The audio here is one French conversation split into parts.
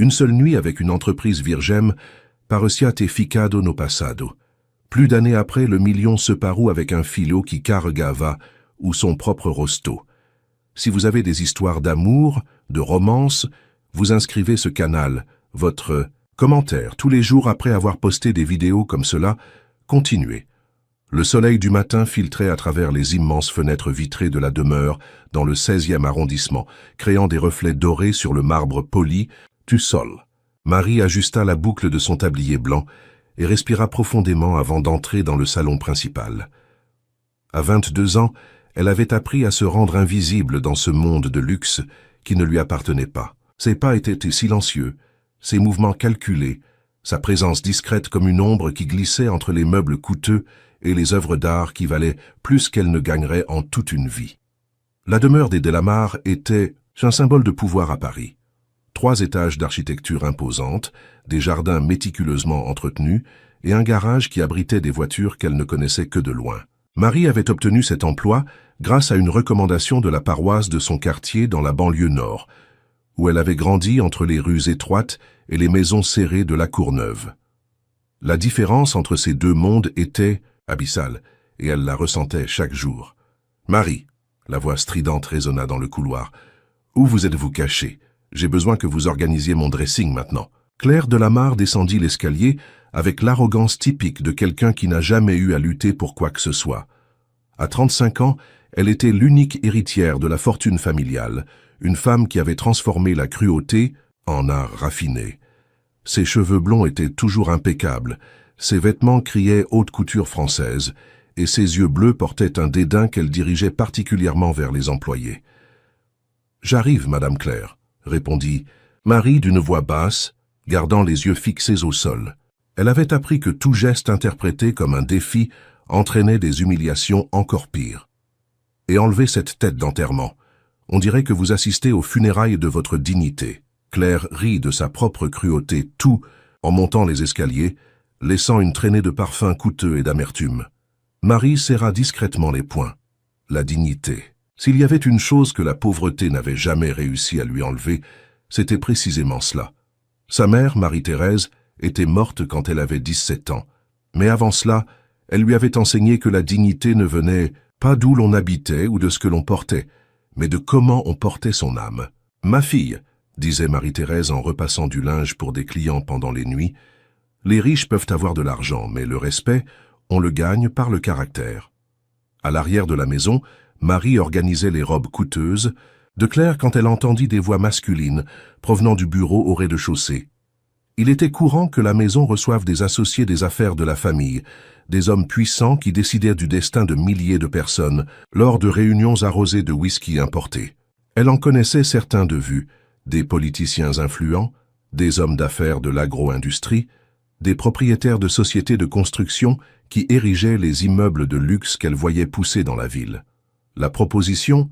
Une seule nuit avec une entreprise virgem, pareciate ficado no passado. Plus d'années après, le million se parut avec un filo qui carregava, ou son propre rosto. Si vous avez des histoires d'amour, de romance, vous inscrivez ce canal, votre commentaire, tous les jours après avoir posté des vidéos comme cela, continuez. Le soleil du matin filtrait à travers les immenses fenêtres vitrées de la demeure dans le 16e arrondissement, créant des reflets dorés sur le marbre poli du sol. Marie ajusta la boucle de son tablier blanc et respira profondément avant d'entrer dans le salon principal. À 22 ans, elle avait appris à se rendre invisible dans ce monde de luxe qui ne lui appartenait pas. Ses pas étaient silencieux, ses mouvements calculés, sa présence discrète comme une ombre qui glissait entre les meubles coûteux et les œuvres d'art qui valaient plus qu'elle ne gagnerait en toute une vie. La demeure des Delamare était un symbole de pouvoir à Paris. 3 étages d'architecture imposante, des jardins méticuleusement entretenus et un garage qui abritait des voitures qu'elle ne connaissait que de loin. Marie avait obtenu cet emploi grâce à une recommandation de la paroisse de son quartier dans la banlieue nord, où elle avait grandi entre les rues étroites et les maisons serrées de la Courneuve. La différence entre ces deux mondes était abyssale, et elle la ressentait chaque jour. « Marie !» la voix stridente résonna dans le couloir. « Où vous êtes-vous cachée? J'ai besoin que vous organisiez mon dressing maintenant. » Claire Delamare descendit l'escalier avec l'arrogance typique de quelqu'un qui n'a jamais eu à lutter pour quoi que ce soit. À 35 ans, elle était l'unique héritière de la fortune familiale, une femme qui avait transformé la cruauté en art raffiné. Ses cheveux blonds étaient toujours impeccables, ses vêtements criaient haute couture française, et ses yeux bleus portaient un dédain qu'elle dirigeait particulièrement vers les employés. « J'arrive, Madame Claire », répondit Marie d'une voix basse, gardant les yeux fixés au sol. Elle avait appris que tout geste interprété comme un défi entraînait des humiliations encore pires. « Et enlevez cette tête d'enterrement. On dirait que vous assistez aux funérailles de votre dignité. » Claire rit de sa propre cruauté, tout en montant les escaliers, laissant une traînée de parfums coûteux et d'amertume. Marie serra discrètement les poings. La dignité. S'il y avait une chose que la pauvreté n'avait jamais réussi à lui enlever, c'était précisément cela. Sa mère, Marie-Thérèse, était morte quand elle avait 17 ans. Mais avant cela, elle lui avait enseigné que la dignité ne venait pas d'où l'on habitait ou de ce que l'on portait, mais de comment on portait son âme. « Ma fille », disait Marie-Thérèse en repassant du linge pour des clients pendant les nuits, « les riches peuvent avoir de l'argent, mais le respect, on le gagne par le caractère. » À l'arrière de la maison, Marie organisait les robes coûteuses de Claire quand elle entendit des voix masculines provenant du bureau au rez-de-chaussée. Il était courant que la maison reçoive des associés des affaires de la famille, des hommes puissants qui décidaient du destin de milliers de personnes lors de réunions arrosées de whisky importé. Elle en connaissait certains de vue, des politiciens influents, des hommes d'affaires de l'agro-industrie, des propriétaires de sociétés de construction qui érigeaient les immeubles de luxe qu'elle voyait pousser dans la ville. La proposition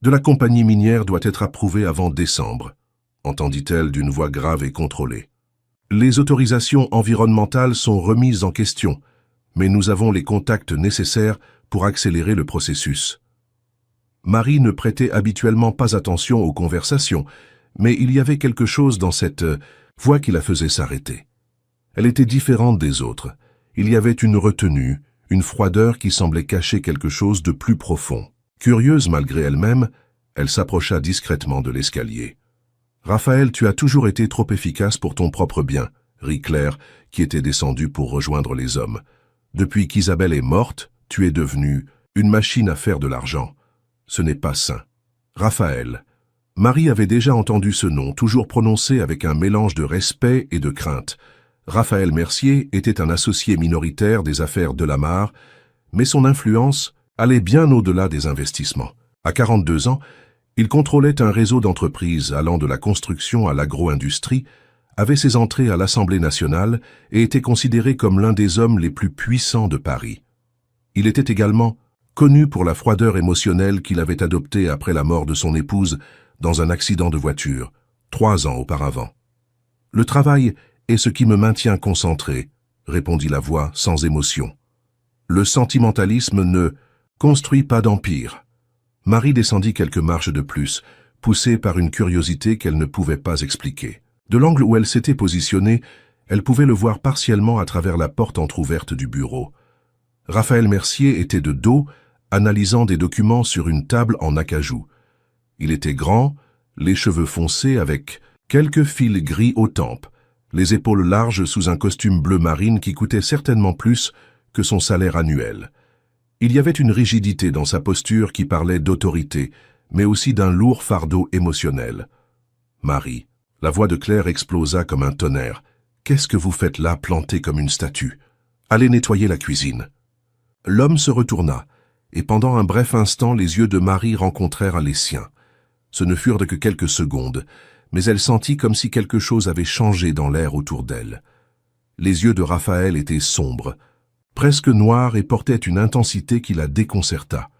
de la compagnie minière doit être approuvée avant décembre, entendit-elle d'une voix grave et contrôlée. Les autorisations environnementales sont remises en question, mais nous avons les contacts nécessaires pour accélérer le processus. Marie ne prêtait habituellement pas attention aux conversations, mais il y avait quelque chose dans cette voix qui la faisait s'arrêter. Elle était différente des autres. Il y avait une retenue, une froideur qui semblait cacher quelque chose de plus profond. Curieuse malgré elle-même, elle s'approcha discrètement de l'escalier. « Raphaël, tu as toujours été trop efficace pour ton propre bien », rit Claire, qui était descendue pour rejoindre les hommes. « Depuis qu'Isabelle est morte, tu es devenue une machine à faire de l'argent. Ce n'est pas sain. » Raphaël. Marie avait déjà entendu ce nom, toujours prononcé avec un mélange de respect et de crainte. Raphaël Mercier était un associé minoritaire des affaires Delamare, mais son influence allait bien au-delà des investissements. À 42 ans, il contrôlait un réseau d'entreprises allant de la construction à l'agro-industrie, avait ses entrées à l'Assemblée nationale et était considéré comme l'un des hommes les plus puissants de Paris. Il était également connu pour la froideur émotionnelle qu'il avait adoptée après la mort de son épouse dans un accident de voiture, 3 ans auparavant. « Le travail est ce qui me maintient concentré », répondit la voix sans émotion. « Le sentimentalisme ne construit pas d'empire. » Marie descendit quelques marches de plus, poussée par une curiosité qu'elle ne pouvait pas expliquer. De l'angle où elle s'était positionnée, elle pouvait le voir partiellement à travers la porte entr'ouverte du bureau. Raphaël Mercier était de dos, analysant des documents sur une table en acajou. Il était grand, les cheveux foncés avec quelques fils gris aux tempes, les épaules larges sous un costume bleu marine qui coûtait certainement plus que son salaire annuel. Il y avait une rigidité dans sa posture qui parlait d'autorité, mais aussi d'un lourd fardeau émotionnel. « Marie », la voix de Claire explosa comme un tonnerre. « Qu'est-ce que vous faites là, plantée comme une statue? Allez nettoyer la cuisine. » L'homme se retourna, et pendant un bref instant, les yeux de Marie rencontrèrent les siens. Ce ne furent que quelques secondes, mais elle sentit comme si quelque chose avait changé dans l'air autour d'elle. Les yeux de Raphaël étaient sombres, presque noirs et portaient une intensité qui la déconcerta.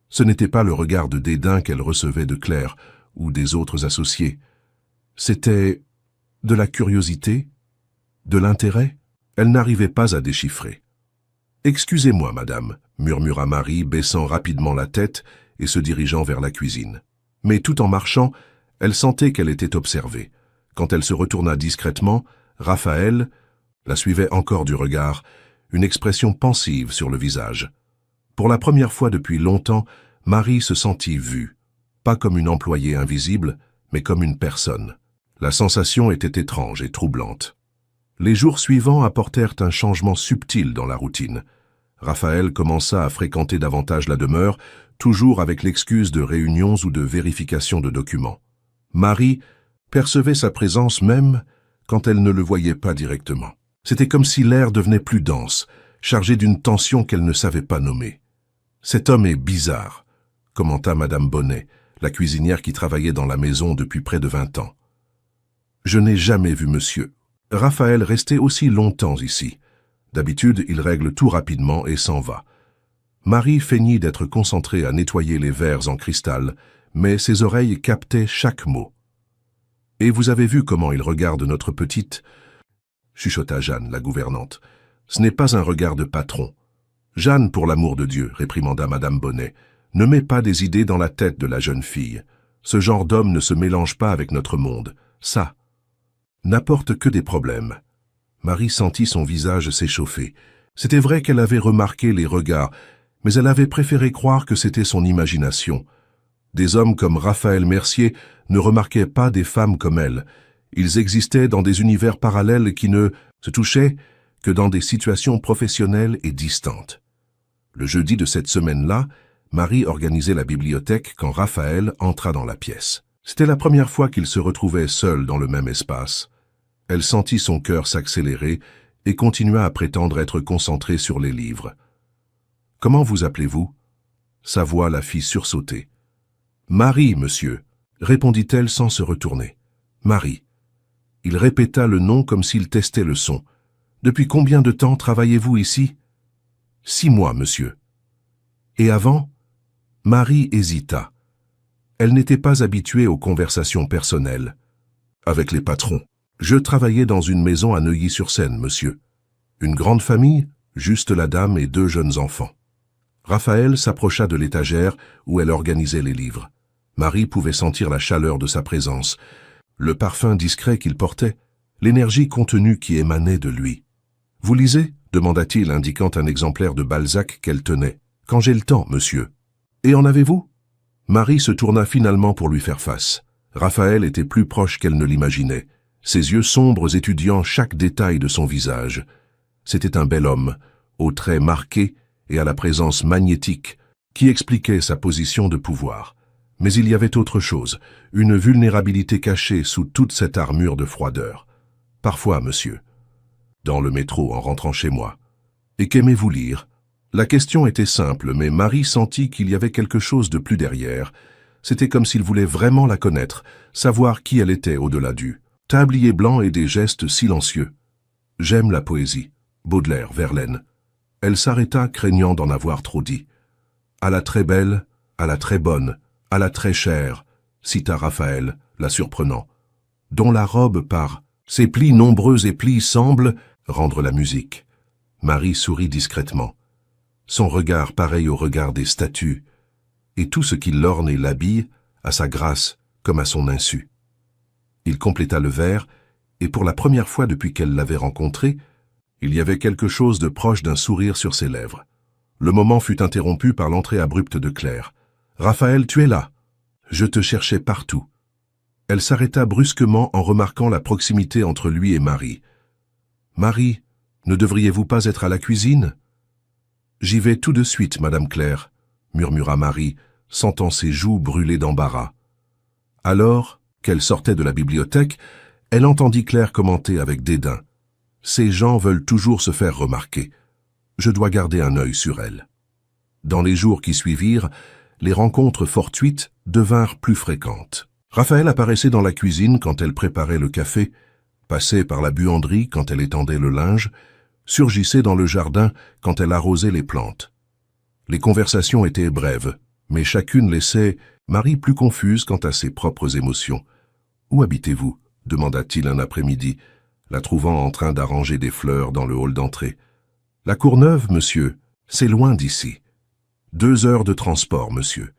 Ce n'était pas le regard de dédain qu'elle recevait de Claire ou des autres associés. C'était de la curiosité, de l'intérêt. Elle n'arrivait pas à déchiffrer. « Excusez-moi, madame », murmura Marie, baissant rapidement la tête et se dirigeant vers la cuisine. Mais tout en marchant, elle sentait qu'elle était observée. Quand elle se retourna discrètement, Raphaël la suivait encore du regard, une expression pensive sur le visage. Pour la première fois depuis longtemps, Marie se sentit vue, pas comme une employée invisible, mais comme une personne. La sensation était étrange et troublante. Les jours suivants apportèrent un changement subtil dans la routine. Raphaël commença à fréquenter davantage la demeure, toujours avec l'excuse de réunions ou de vérification de documents. Marie percevait sa présence même quand elle ne le voyait pas directement. C'était comme si l'air devenait plus dense, chargé d'une tension qu'elle ne savait pas nommer. « Cet homme est bizarre », commenta Madame Bonnet, la cuisinière qui travaillait dans la maison depuis près de 20 ans. « Je n'ai jamais vu monsieur. Raphaël restait aussi longtemps ici. D'habitude, il règle tout rapidement et s'en va. » Marie feignit d'être concentrée à nettoyer les verres en cristal, mais ses oreilles captaient chaque mot. « Et vous avez vu comment il regarde notre petite ?» chuchota Jeanne, la gouvernante. « Ce n'est pas un regard de patron. »« Jeanne, pour l'amour de Dieu, réprimanda Madame Bonnet, ne mets pas des idées dans la tête de la jeune fille. Ce genre d'homme ne se mélange pas avec notre monde. Ça n'apporte que des problèmes. » Marie sentit son visage s'échauffer. C'était vrai qu'elle avait remarqué les regards, mais elle avait préféré croire que c'était son imagination. Des hommes comme Raphaël Mercier ne remarquaient pas des femmes comme elle. Ils existaient dans des univers parallèles qui ne se touchaient que dans des situations professionnelles et distantes. Le jeudi de cette semaine-là, Marie organisait la bibliothèque quand Raphaël entra dans la pièce. C'était la première fois qu'ils se retrouvaient seuls dans le même espace. Elle sentit son cœur s'accélérer et continua à prétendre être concentrée sur les livres. « Comment vous appelez-vous » Sa voix la fit sursauter. « Marie, monsieur » répondit-elle sans se retourner. « Marie. » Il répéta le nom comme s'il testait le son. « Depuis combien de temps travaillez-vous ici ?»« 6 mois, monsieur. »« Et avant ?» Marie hésita. Elle n'était pas habituée aux conversations personnelles. « Avec les patrons. Je travaillais dans une maison à Neuilly-sur-Seine, monsieur. Une grande famille, juste la dame et 2 jeunes enfants. » Raphaël s'approcha de l'étagère où elle organisait les livres. Marie pouvait sentir la chaleur de sa présence, le parfum discret qu'il portait, l'énergie contenue qui émanait de lui. « Vous lisez » demanda-t-il, indiquant un exemplaire de Balzac qu'elle tenait. « Quand j'ai le temps, monsieur. »« Et en avez-vous » Marie se tourna finalement pour lui faire face. Raphaël était plus proche qu'elle ne l'imaginait, ses yeux sombres étudiant chaque détail de son visage. C'était un bel homme, aux traits marqués et à la présence magnétique, qui expliquait sa position de pouvoir. Mais il y avait autre chose, une vulnérabilité cachée sous toute cette armure de froideur. « Parfois, monsieur. » Dans le métro, en rentrant chez moi. « Et qu'aimez-vous lire ?» La question était simple, mais Marie sentit qu'il y avait quelque chose de plus derrière. C'était comme s'il voulait vraiment la connaître, savoir qui elle était au-delà du tablier blanc et des gestes silencieux. « J'aime la poésie. » Baudelaire, Verlaine. Elle s'arrêta, craignant d'en avoir trop dit. « À la très belle, à la très bonne, à la très chère, » cita Raphaël, la surprenant, « dont la robe par ses plis nombreux et plis semble rendre la musique. » Marie sourit discrètement. Son regard pareil au regard des statues, et tout ce qui l'orne et l'habille, à sa grâce comme à son insu. Il compléta le vers et pour la première fois depuis qu'elle l'avait rencontré, il y avait quelque chose de proche d'un sourire sur ses lèvres. Le moment fut interrompu par l'entrée abrupte de Claire. « Raphaël, tu es là. Je te cherchais partout. » Elle s'arrêta brusquement en remarquant la proximité entre lui et Marie. « Marie, ne devriez-vous pas être à la cuisine ?»« J'y vais tout de suite, Madame Claire, » murmura Marie, sentant ses joues brûler d'embarras. Alors, qu'elle sortait de la bibliothèque, elle entendit Claire commenter avec dédain. « Ces gens veulent toujours se faire remarquer. Je dois garder un œil sur elle. » Dans les jours qui suivirent, les rencontres fortuites devinrent plus fréquentes. Raphaël apparaissait dans la cuisine quand elle préparait le café, passait par la buanderie quand elle étendait le linge, surgissait dans le jardin quand elle arrosait les plantes. Les conversations étaient brèves, mais chacune laissait Marie plus confuse quant à ses propres émotions. « Où habitez-vous » demanda-t-il un après-midi, la trouvant en train d'arranger des fleurs dans le hall d'entrée. « La Courneuve, monsieur, c'est loin d'ici. 2 heures de transport, monsieur.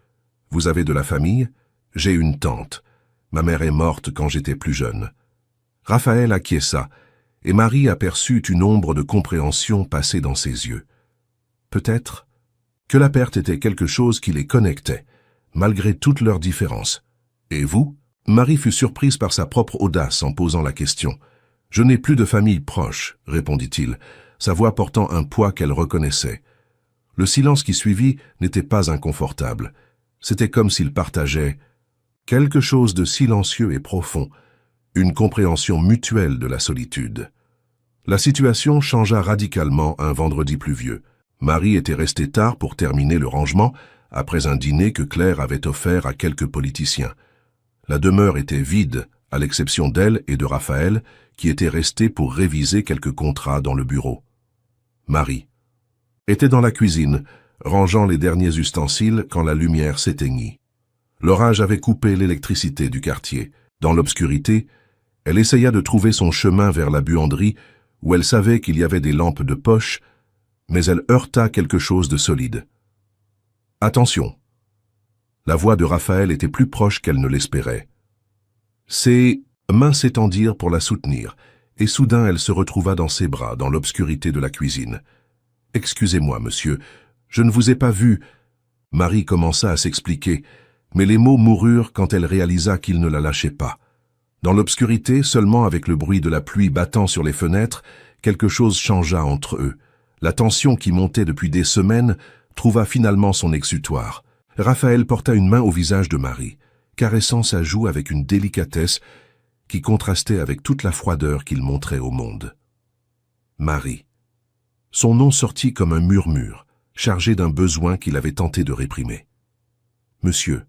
Vous avez de la famille? J'ai une tante. Ma mère est morte quand j'étais plus jeune. » Raphaël acquiesça, et Marie aperçut une ombre de compréhension passer dans ses yeux. Peut-être que la perte était quelque chose qui les connectait, malgré toutes leurs différences. « Et vous ?» Marie fut surprise par sa propre audace en posant la question. « Je n'ai plus de famille proche, » répondit-il, sa voix portant un poids qu'elle reconnaissait. Le silence qui suivit n'était pas inconfortable. C'était comme s'il partageait quelque chose de silencieux et profond, une compréhension mutuelle de la solitude. La situation changea radicalement un vendredi pluvieux. Marie était restée tard pour terminer le rangement, après un dîner que Claire avait offert à quelques politiciens. La demeure était vide, à l'exception d'elle et de Raphaël, qui étaient restés pour réviser quelques contrats dans le bureau. Marie était dans la cuisine, rangeant les derniers ustensiles quand la lumière s'éteignit. L'orage avait coupé l'électricité du quartier. Dans l'obscurité, elle essaya de trouver son chemin vers la buanderie, où elle savait qu'il y avait des lampes de poche, mais elle heurta quelque chose de solide. « Attention !» La voix de Raphaël était plus proche qu'elle ne l'espérait. Ses mains s'étendirent pour la soutenir, et soudain elle se retrouva dans ses bras, dans l'obscurité de la cuisine. « Excusez-moi, monsieur, je ne vous ai pas vu. » Marie commença à s'expliquer, mais les mots moururent quand elle réalisa qu'il ne la lâchait pas. Dans l'obscurité, seulement avec le bruit de la pluie battant sur les fenêtres, quelque chose changea entre eux. La tension qui montait depuis des semaines trouva finalement son exutoire. Raphaël porta une main au visage de Marie, caressant sa joue avec une délicatesse qui contrastait avec toute la froideur qu'il montrait au monde. Marie. Son nom sortit comme un murmure, chargé d'un besoin qu'il avait tenté de réprimer. « Monsieur. »«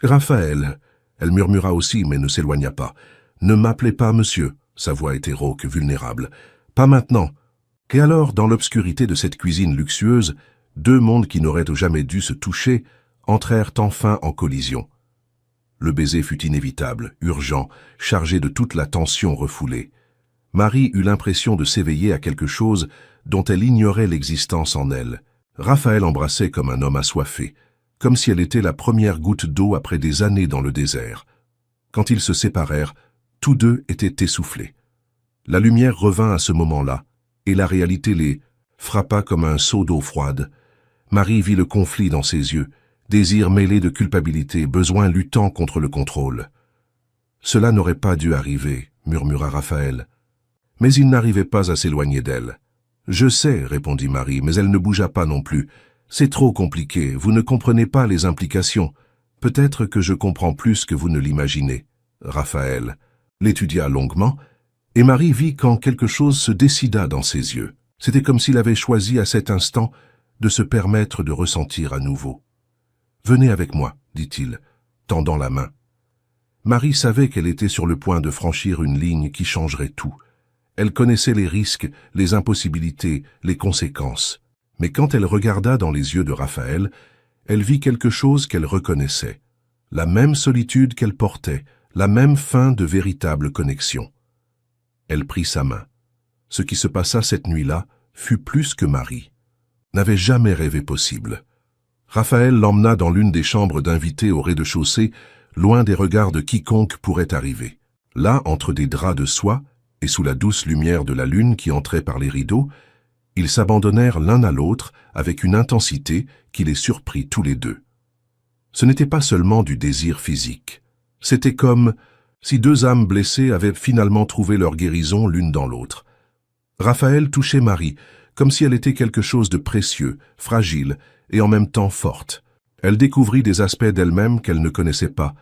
Raphaël. » Elle murmura aussi, mais ne s'éloigna pas. « Ne m'appelez pas monsieur. » Sa voix était rauque, vulnérable. « Pas maintenant. » Et alors, dans l'obscurité de cette cuisine luxueuse, 2 mondes qui n'auraient jamais dû se toucher entrèrent enfin en collision. Le baiser fut inévitable, urgent, chargé de toute la tension refoulée. Marie eut l'impression de s'éveiller à quelque chose dont elle ignorait l'existence en elle. Raphaël embrassait comme un homme assoiffé, comme si elle était la première goutte d'eau après des années dans le désert. Quand ils se séparèrent, tous deux étaient essoufflés. La lumière revint à ce moment-là, et la réalité les frappa comme un seau d'eau froide. Marie vit le conflit dans ses yeux, désir mêlé de culpabilité, besoin luttant contre le contrôle. « Cela n'aurait pas dû arriver, » murmura Raphaël. Mais il n'arrivait pas à s'éloigner d'elle. « Je sais, » répondit Marie, mais elle ne bougea pas non plus. « C'est trop compliqué, vous ne comprenez pas les implications. Peut-être que je comprends plus que vous ne l'imaginez. » Raphaël l'étudia longuement, et Marie vit quand quelque chose se décida dans ses yeux. C'était comme s'il avait choisi à cet instant de se permettre de ressentir à nouveau. « Venez avec moi, » dit-il, tendant la main. Marie savait qu'elle était sur le point de franchir une ligne qui changerait tout. Elle connaissait les risques, les impossibilités, les conséquences. Mais quand elle regarda dans les yeux de Raphaël, elle vit quelque chose qu'elle reconnaissait. La même solitude qu'elle portait, la même fin de véritable connexion. Elle prit sa main. Ce qui se passa cette nuit-là fut plus que Marie n'avait jamais rêvé possible. Raphaël l'emmena dans l'une des chambres d'invités au rez-de-chaussée, loin des regards de quiconque pourrait arriver. Là, entre des draps de soie et sous la douce lumière de la lune qui entrait par les rideaux, ils s'abandonnèrent l'un à l'autre avec une intensité qui les surprit tous les deux. Ce n'était pas seulement du désir physique. C'était comme si deux âmes blessées avaient finalement trouvé leur guérison l'une dans l'autre. Raphaël touchait Marie, comme si elle était quelque chose de précieux, fragile et en même temps forte. Elle découvrit des aspects d'elle-même qu'elle ne connaissait pas,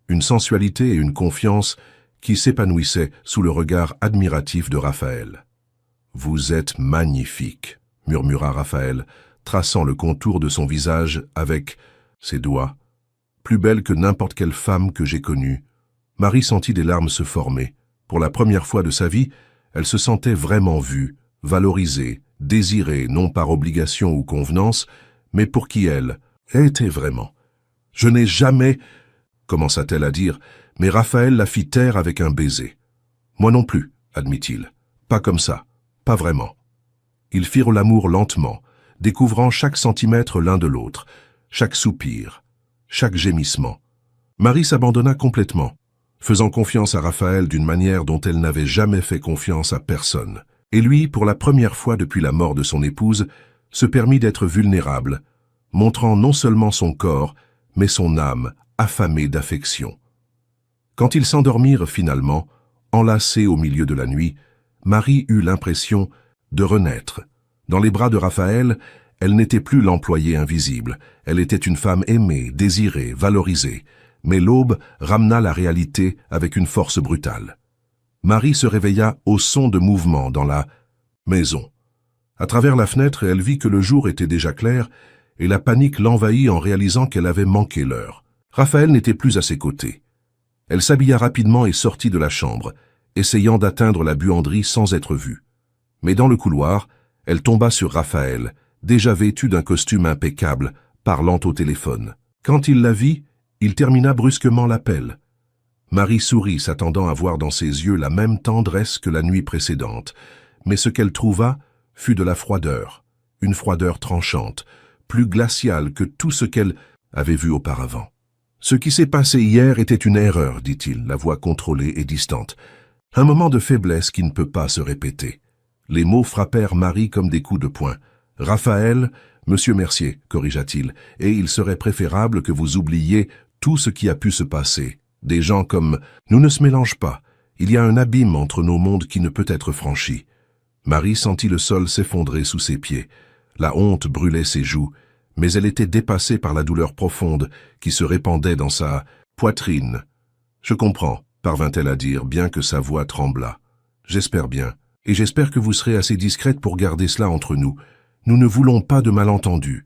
une sensualité et une confiance qui s'épanouissaient sous le regard admiratif de Raphaël. « Vous êtes magnifique », murmura Raphaël, traçant le contour de son visage avec ses doigts. « Plus belle que n'importe quelle femme que j'ai connue. » Marie sentit des larmes se former. Pour la première fois de sa vie, elle se sentait vraiment vue, valorisée, désirée, non par obligation ou convenance, mais pour qui elle était vraiment. « Je n'ai jamais... » commença-t-elle à dire, mais Raphaël la fit taire avec un baiser. « Moi non plus, » admit-il. « Pas comme ça, pas vraiment. » Ils firent l'amour lentement, découvrant chaque centimètre l'un de l'autre, chaque soupir, chaque gémissement. Marie s'abandonna complètement, faisant confiance à Raphaël d'une manière dont elle n'avait jamais fait confiance à personne. Et lui, pour la première fois depuis la mort de son épouse, se permit d'être vulnérable, montrant non seulement son corps, mais son âme, affamée d'affection. Quand ils s'endormirent finalement, enlacés au milieu de la nuit, Marie eut l'impression de renaître. Dans les bras de Raphaël, elle n'était plus l'employée invisible, elle était une femme aimée, désirée, valorisée. Mais l'aube ramena la réalité avec une force brutale. Marie se réveilla au son de mouvements dans la maison. À travers la fenêtre, elle vit que le jour était déjà clair et la panique l'envahit en réalisant qu'elle avait manqué l'heure. Raphaël n'était plus à ses côtés. Elle s'habilla rapidement et sortit de la chambre, essayant d'atteindre la buanderie sans être vue. Mais dans le couloir, elle tomba sur Raphaël, déjà vêtu d'un costume impeccable, parlant au téléphone. Quand il la vit, il termina brusquement l'appel. Marie sourit, s'attendant à voir dans ses yeux la même tendresse que la nuit précédente, mais ce qu'elle trouva fut de la froideur, une froideur tranchante, plus glaciale que tout ce qu'elle avait vu auparavant. « Ce qui s'est passé hier était une erreur, dit-il, la voix contrôlée et distante. Un moment de faiblesse qui ne peut pas se répéter. » Les mots frappèrent Marie comme des coups de poing. « Raphaël, Monsieur Mercier, corrigea-t-il, et il serait préférable que vous oubliiez tout ce qui a pu se passer. Des gens comme « Nous ne se mélangent pas. Il y a un abîme entre nos mondes qui ne peut être franchi. » Marie sentit le sol s'effondrer sous ses pieds. La honte brûlait ses joues, mais elle était dépassée par la douleur profonde qui se répandait dans sa poitrine. « Je comprends, » parvint-elle à dire, bien que sa voix tremblât. « J'espère bien, et j'espère que vous serez assez discrète pour garder cela entre nous. Nous ne voulons pas de malentendus. »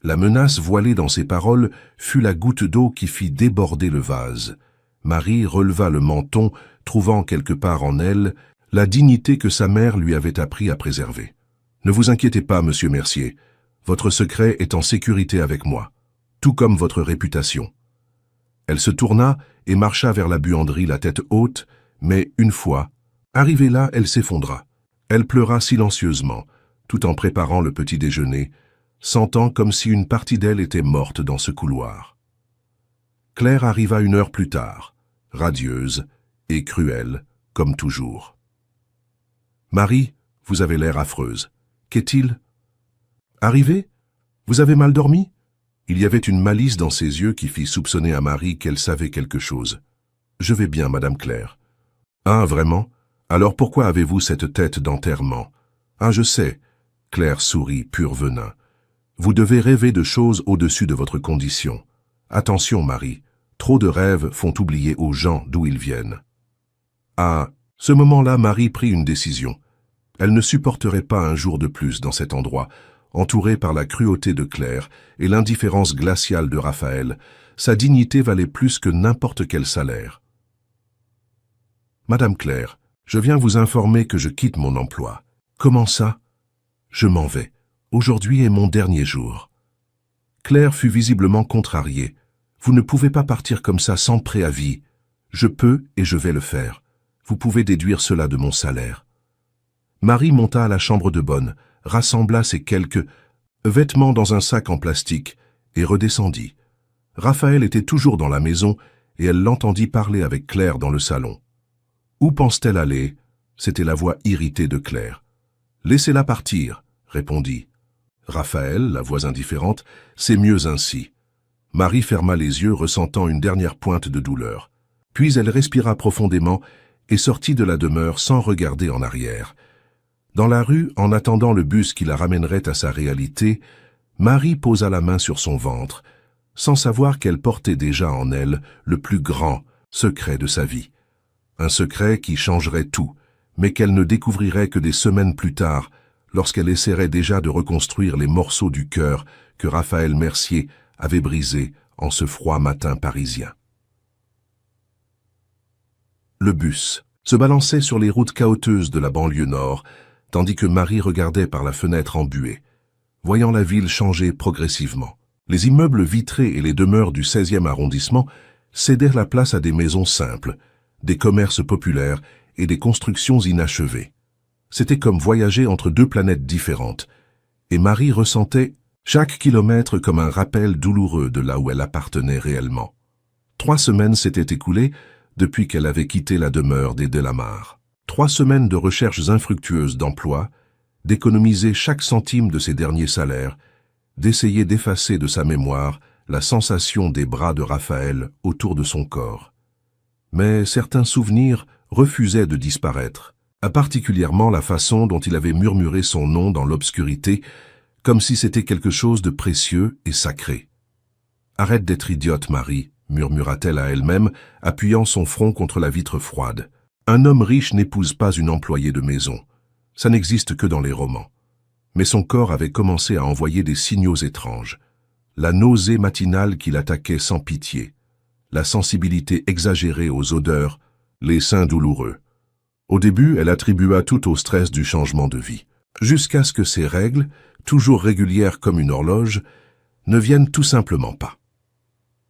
La menace voilée dans ses paroles fut la goutte d'eau qui fit déborder le vase. Marie releva le menton, trouvant quelque part en elle la dignité que sa mère lui avait appris à préserver. « Ne vous inquiétez pas, Monsieur Mercier. Votre secret est en sécurité avec moi, tout comme votre réputation. » Elle se tourna et marcha vers la buanderie la tête haute, mais une fois, arrivée là, elle s'effondra. Elle pleura silencieusement, tout en préparant le petit déjeuner, sentant comme si une partie d'elle était morte dans ce couloir. Claire arriva 1 heure plus tard, radieuse et cruelle, comme toujours. « Marie, vous avez l'air affreuse. Qu'est-il ? Arrivé ? Vous avez mal dormi ?» Il y avait une malice dans ses yeux qui fit soupçonner à Marie qu'elle savait quelque chose. « Je vais bien, Madame Claire. »« Ah, vraiment ? Alors pourquoi avez-vous cette tête d'enterrement ? »« Ah, je sais. » Claire sourit, pur venin. « Vous devez rêver de choses au-dessus de votre condition. Attention, Marie, trop de rêves font oublier aux gens d'où ils viennent. » À ce moment-là, Marie prit une décision. Elle ne supporterait pas un jour de plus dans cet endroit, entourée par la cruauté de Claire et l'indifférence glaciale de Raphaël. Sa dignité valait plus que n'importe quel salaire. « Madame Claire, je viens vous informer que je quitte mon emploi. »« Comment ça ? » ?»« Je m'en vais. Aujourd'hui est mon dernier jour. » Claire fut visiblement contrariée. « Vous ne pouvez pas partir comme ça sans préavis. Je peux et je vais le faire. Vous pouvez déduire cela de mon salaire. » Marie monta à la chambre de bonne, rassembla ses quelques vêtements dans un sac en plastique et redescendit. Raphaël était toujours dans la maison et elle l'entendit parler avec Claire dans le salon. Où pense-t-elle aller? C'était la voix irritée de Claire. Laissez-la partir, répondit. Raphaël, la voix indifférente, c'est mieux ainsi. Marie ferma les yeux, ressentant une dernière pointe de douleur. Puis elle respira profondément et sortit de la demeure sans regarder en arrière. Dans la rue, en attendant le bus qui la ramènerait à sa réalité, Marie posa la main sur son ventre, sans savoir qu'elle portait déjà en elle le plus grand secret de sa vie. Un secret qui changerait tout, mais qu'elle ne découvrirait que des semaines plus tard, lorsqu'elle essaierait déjà de reconstruire les morceaux du cœur que Raphaël Mercier avait brisés en ce froid matin parisien. Le bus se balançait sur les routes caoteuses de la banlieue nord, tandis que Marie regardait par la fenêtre embuée, voyant la ville changer progressivement. Les immeubles vitrés et les demeures du 16e arrondissement cédèrent la place à des maisons simples, des commerces populaires et des constructions inachevées. C'était comme voyager entre deux planètes différentes, et Marie ressentait chaque kilomètre comme un rappel douloureux de là où elle appartenait réellement. 3 semaines s'étaient écoulées depuis qu'elle avait quitté la demeure des Delamarre. 3 semaines de recherches infructueuses d'emploi, d'économiser chaque centime de ses derniers salaires, d'essayer d'effacer de sa mémoire la sensation des bras de Raphaël autour de son corps. Mais certains souvenirs refusaient de disparaître, particulièrement la façon dont il avait murmuré son nom dans l'obscurité, comme si c'était quelque chose de précieux et sacré. « Arrête d'être idiote, Marie », murmura-t-elle à elle-même, appuyant son front contre la vitre froide. « Un homme riche n'épouse pas une employée de maison. Ça n'existe que dans les romans. » Mais son corps avait commencé à envoyer des signaux étranges. La nausée matinale qui l'attaquait sans pitié, la sensibilité exagérée aux odeurs, les seins douloureux. Au début, elle attribua tout au stress du changement de vie, jusqu'à ce que ses règles, toujours régulières comme une horloge, ne viennent tout simplement pas.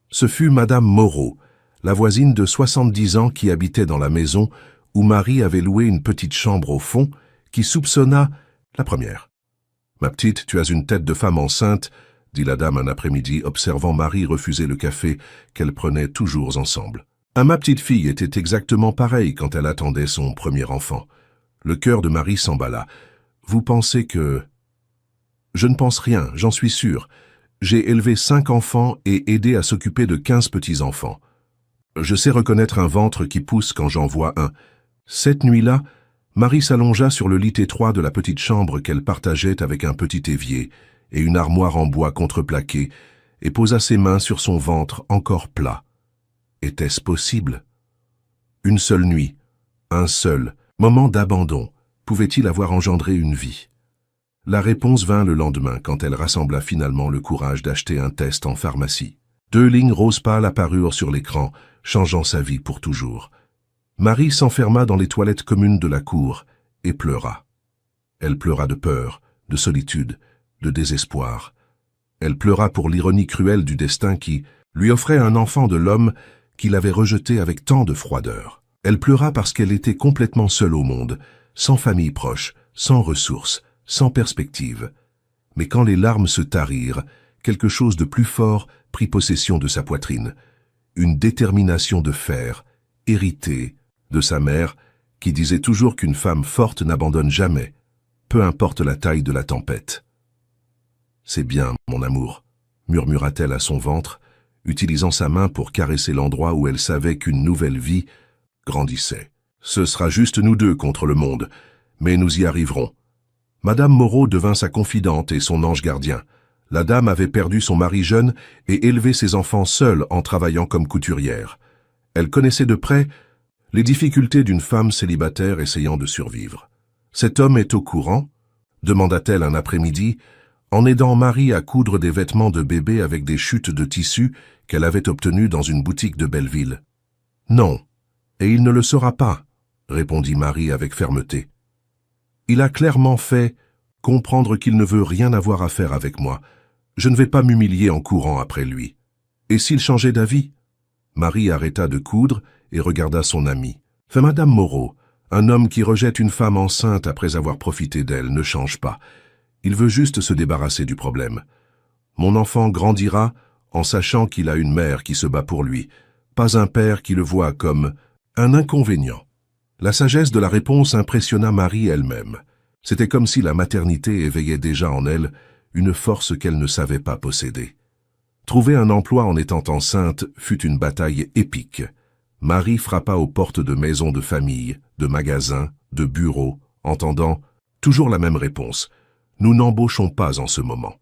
Ce fut Madame Moreau, la voisine de 70 ans qui habitait dans la maison où Marie avait loué une petite chambre au fond, qui soupçonna la première. « Ma petite, tu as une tête de femme enceinte », dit la dame un après-midi, observant Marie refuser le café qu'elle prenait toujours ensemble. Ma petite fille était exactement pareille quand elle attendait son premier enfant. Le cœur de Marie s'emballa. « Vous pensez que... »« Je ne pense rien, j'en suis sûr. J'ai élevé 5 enfants et aidé à s'occuper de 15 petits-enfants. Je sais reconnaître un ventre qui pousse quand j'en vois un. » Cette nuit-là, Marie s'allongea sur le lit étroit de la petite chambre qu'elle partageait avec un petit évier et une armoire en bois contreplaqué et posa ses mains sur son ventre encore plat. Était-ce possible? Une seule nuit, un seul moment d'abandon, pouvait-il avoir engendré une vie? La réponse vint le lendemain quand elle rassembla finalement le courage d'acheter un test en pharmacie. 2 lignes rose pâle apparurent sur l'écran, changeant sa vie pour toujours. Marie s'enferma dans les toilettes communes de la cour et pleura. Elle pleura de peur, de solitude, de désespoir. Elle pleura pour l'ironie cruelle du destin qui lui offrait un enfant de l'homme qu'il avait rejeté avec tant de froideur. Elle pleura parce qu'elle était complètement seule au monde, sans famille proche, sans ressources, sans perspective. Mais quand les larmes se tarirent, quelque chose de plus fort prit possession de sa poitrine. Une détermination de fer, héritée de sa mère, qui disait toujours qu'une femme forte n'abandonne jamais, peu importe la taille de la tempête. « C'est bien, mon amour », murmura-t-elle à son ventre, utilisant sa main pour caresser l'endroit où elle savait qu'une nouvelle vie grandissait. « Ce sera juste nous deux contre le monde, mais nous y arriverons. » Madame Moreau devint sa confidente et son ange gardien. La dame avait perdu son mari jeune et élevé ses enfants seule en travaillant comme couturière. Elle connaissait de près les difficultés d'une femme célibataire essayant de survivre. « Cet homme est au courant ?» demanda-t-elle un après-midi, en aidant Marie à coudre des vêtements de bébé avec des chutes de tissu qu'elle avait obtenues dans une boutique de Belleville. « Non, et il ne le saura pas, » répondit Marie avec fermeté. « Il a clairement fait comprendre qu'il ne veut rien avoir à faire avec moi. Je ne vais pas m'humilier en courant après lui. Et s'il changeait d'avis ?» Marie arrêta de coudre et regarda son amie. « Madame Moreau, un homme qui rejette une femme enceinte après avoir profité d'elle ne change pas. Il veut juste se débarrasser du problème. Mon enfant grandira en sachant qu'il a une mère qui se bat pour lui, pas un père qui le voit comme un inconvénient. La sagesse de la réponse impressionna Marie elle-même. C'était comme si la maternité éveillait déjà en elle une force qu'elle ne savait pas posséder. Trouver un emploi en étant enceinte fut une bataille épique. Marie frappa aux portes de maisons de famille, de magasins, de bureaux, entendant toujours la même réponse. « Nous n'embauchons pas en ce moment ».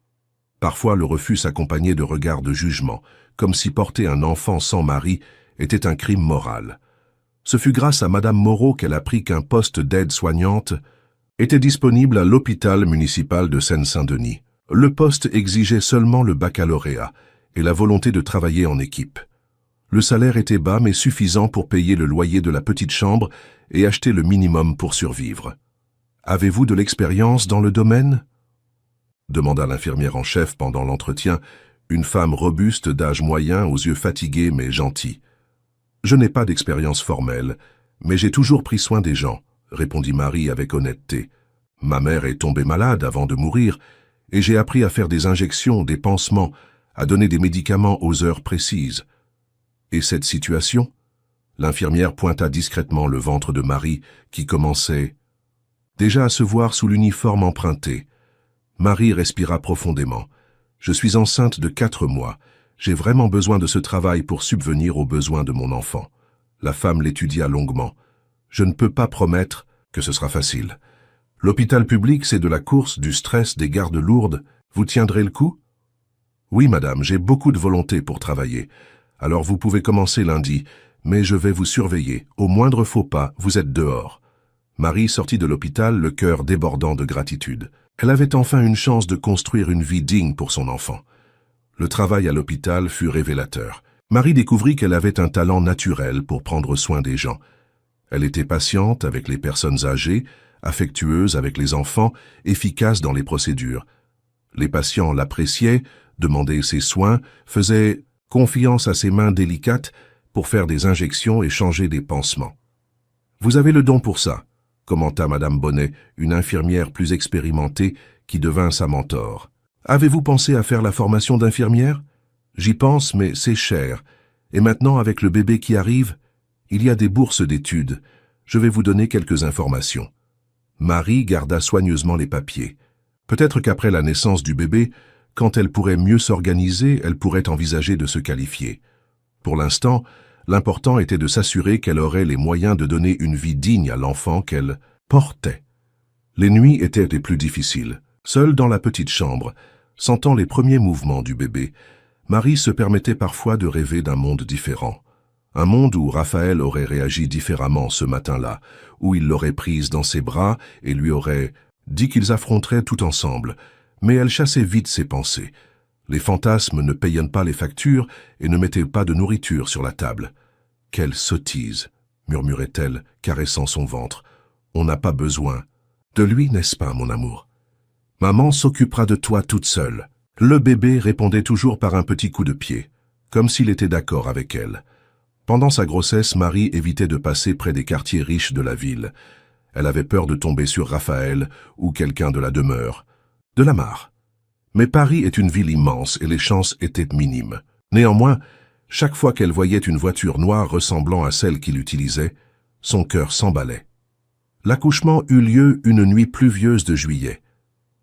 Parfois, le refus s'accompagnait de regards de jugement, comme si porter un enfant sans mari était un crime moral. Ce fut grâce à Madame Moreau qu'elle apprit qu'un poste d'aide-soignante était disponible à l'hôpital municipal de Seine-Saint-Denis. Le poste exigeait seulement le baccalauréat et la volonté de travailler en équipe. Le salaire était bas mais suffisant pour payer le loyer de la petite chambre et acheter le minimum pour survivre. « Avez-vous de l'expérience dans le domaine ?» demanda l'infirmière en chef pendant l'entretien, une femme robuste d'âge moyen aux yeux fatigués mais gentils. « Je n'ai pas d'expérience formelle, mais j'ai toujours pris soin des gens, » répondit Marie avec honnêteté. « Ma mère est tombée malade avant de mourir et j'ai appris à faire des injections, des pansements, à donner des médicaments aux heures précises. » Et cette situation? L'infirmière pointa discrètement le ventre de Marie qui commençait déjà à se voir sous l'uniforme emprunté. Marie respira profondément. « Je suis enceinte de 4 mois. J'ai vraiment besoin de ce travail pour subvenir aux besoins de mon enfant. » La femme l'étudia longuement. « Je ne peux pas promettre que ce sera facile. L'hôpital public, c'est de la course, du stress, des gardes lourdes. Vous tiendrez le coup? » « Oui, madame, j'ai beaucoup de volonté pour travailler. Alors vous pouvez commencer lundi, mais je vais vous surveiller. Au moindre faux pas, vous êtes dehors. » Marie sortit de l'hôpital, le cœur débordant de gratitude. Elle avait enfin une chance de construire une vie digne pour son enfant. Le travail à l'hôpital fut révélateur. Marie découvrit qu'elle avait un talent naturel pour prendre soin des gens. Elle était patiente avec les personnes âgées, affectueuse avec les enfants, efficace dans les procédures. Les patients l'appréciaient, demandaient ses soins, faisaient confiance à ses mains délicates pour faire des injections et changer des pansements. « Vous avez le don pour ça », commenta Madame Bonnet, une infirmière plus expérimentée qui devint sa mentor. « Avez-vous pensé à faire la formation d'infirmière? J'y pense, mais c'est cher. Et maintenant, avec le bébé qui arrive, il y a des bourses d'études. Je vais vous donner quelques informations. » Marie garda soigneusement les papiers. Peut-être qu'après la naissance du bébé, quand elle pourrait mieux s'organiser, elle pourrait envisager de se qualifier. Pour l'instant, l'important était de s'assurer qu'elle aurait les moyens de donner une vie digne à l'enfant qu'elle portait. Les nuits étaient les plus difficiles. Seule dans la petite chambre, sentant les premiers mouvements du bébé, Marie se permettait parfois de rêver d'un monde différent. Un monde où Raphaël aurait réagi différemment ce matin-là, où il l'aurait prise dans ses bras et lui aurait dit qu'ils affronteraient tout ensemble. Mais elle chassait vite ses pensées. Les fantasmes ne payaient pas les factures et ne mettaient pas de nourriture sur la table. « Quelle sottise !» murmurait-elle, caressant son ventre. « On n'a pas besoin de lui, n'est-ce pas, mon amour? Maman s'occupera de toi toute seule. » Le bébé répondait toujours par un petit coup de pied, comme s'il était d'accord avec elle. Pendant sa grossesse, Marie évitait de passer près des quartiers riches de la ville. Elle avait peur de tomber sur Raphaël ou quelqu'un de la demeure. De la mare. Mais Paris est une ville immense et les chances étaient minimes. Néanmoins, chaque fois qu'elle voyait une voiture noire ressemblant à celle qu'il utilisait, son cœur s'emballait. L'accouchement eut lieu une nuit pluvieuse de juillet.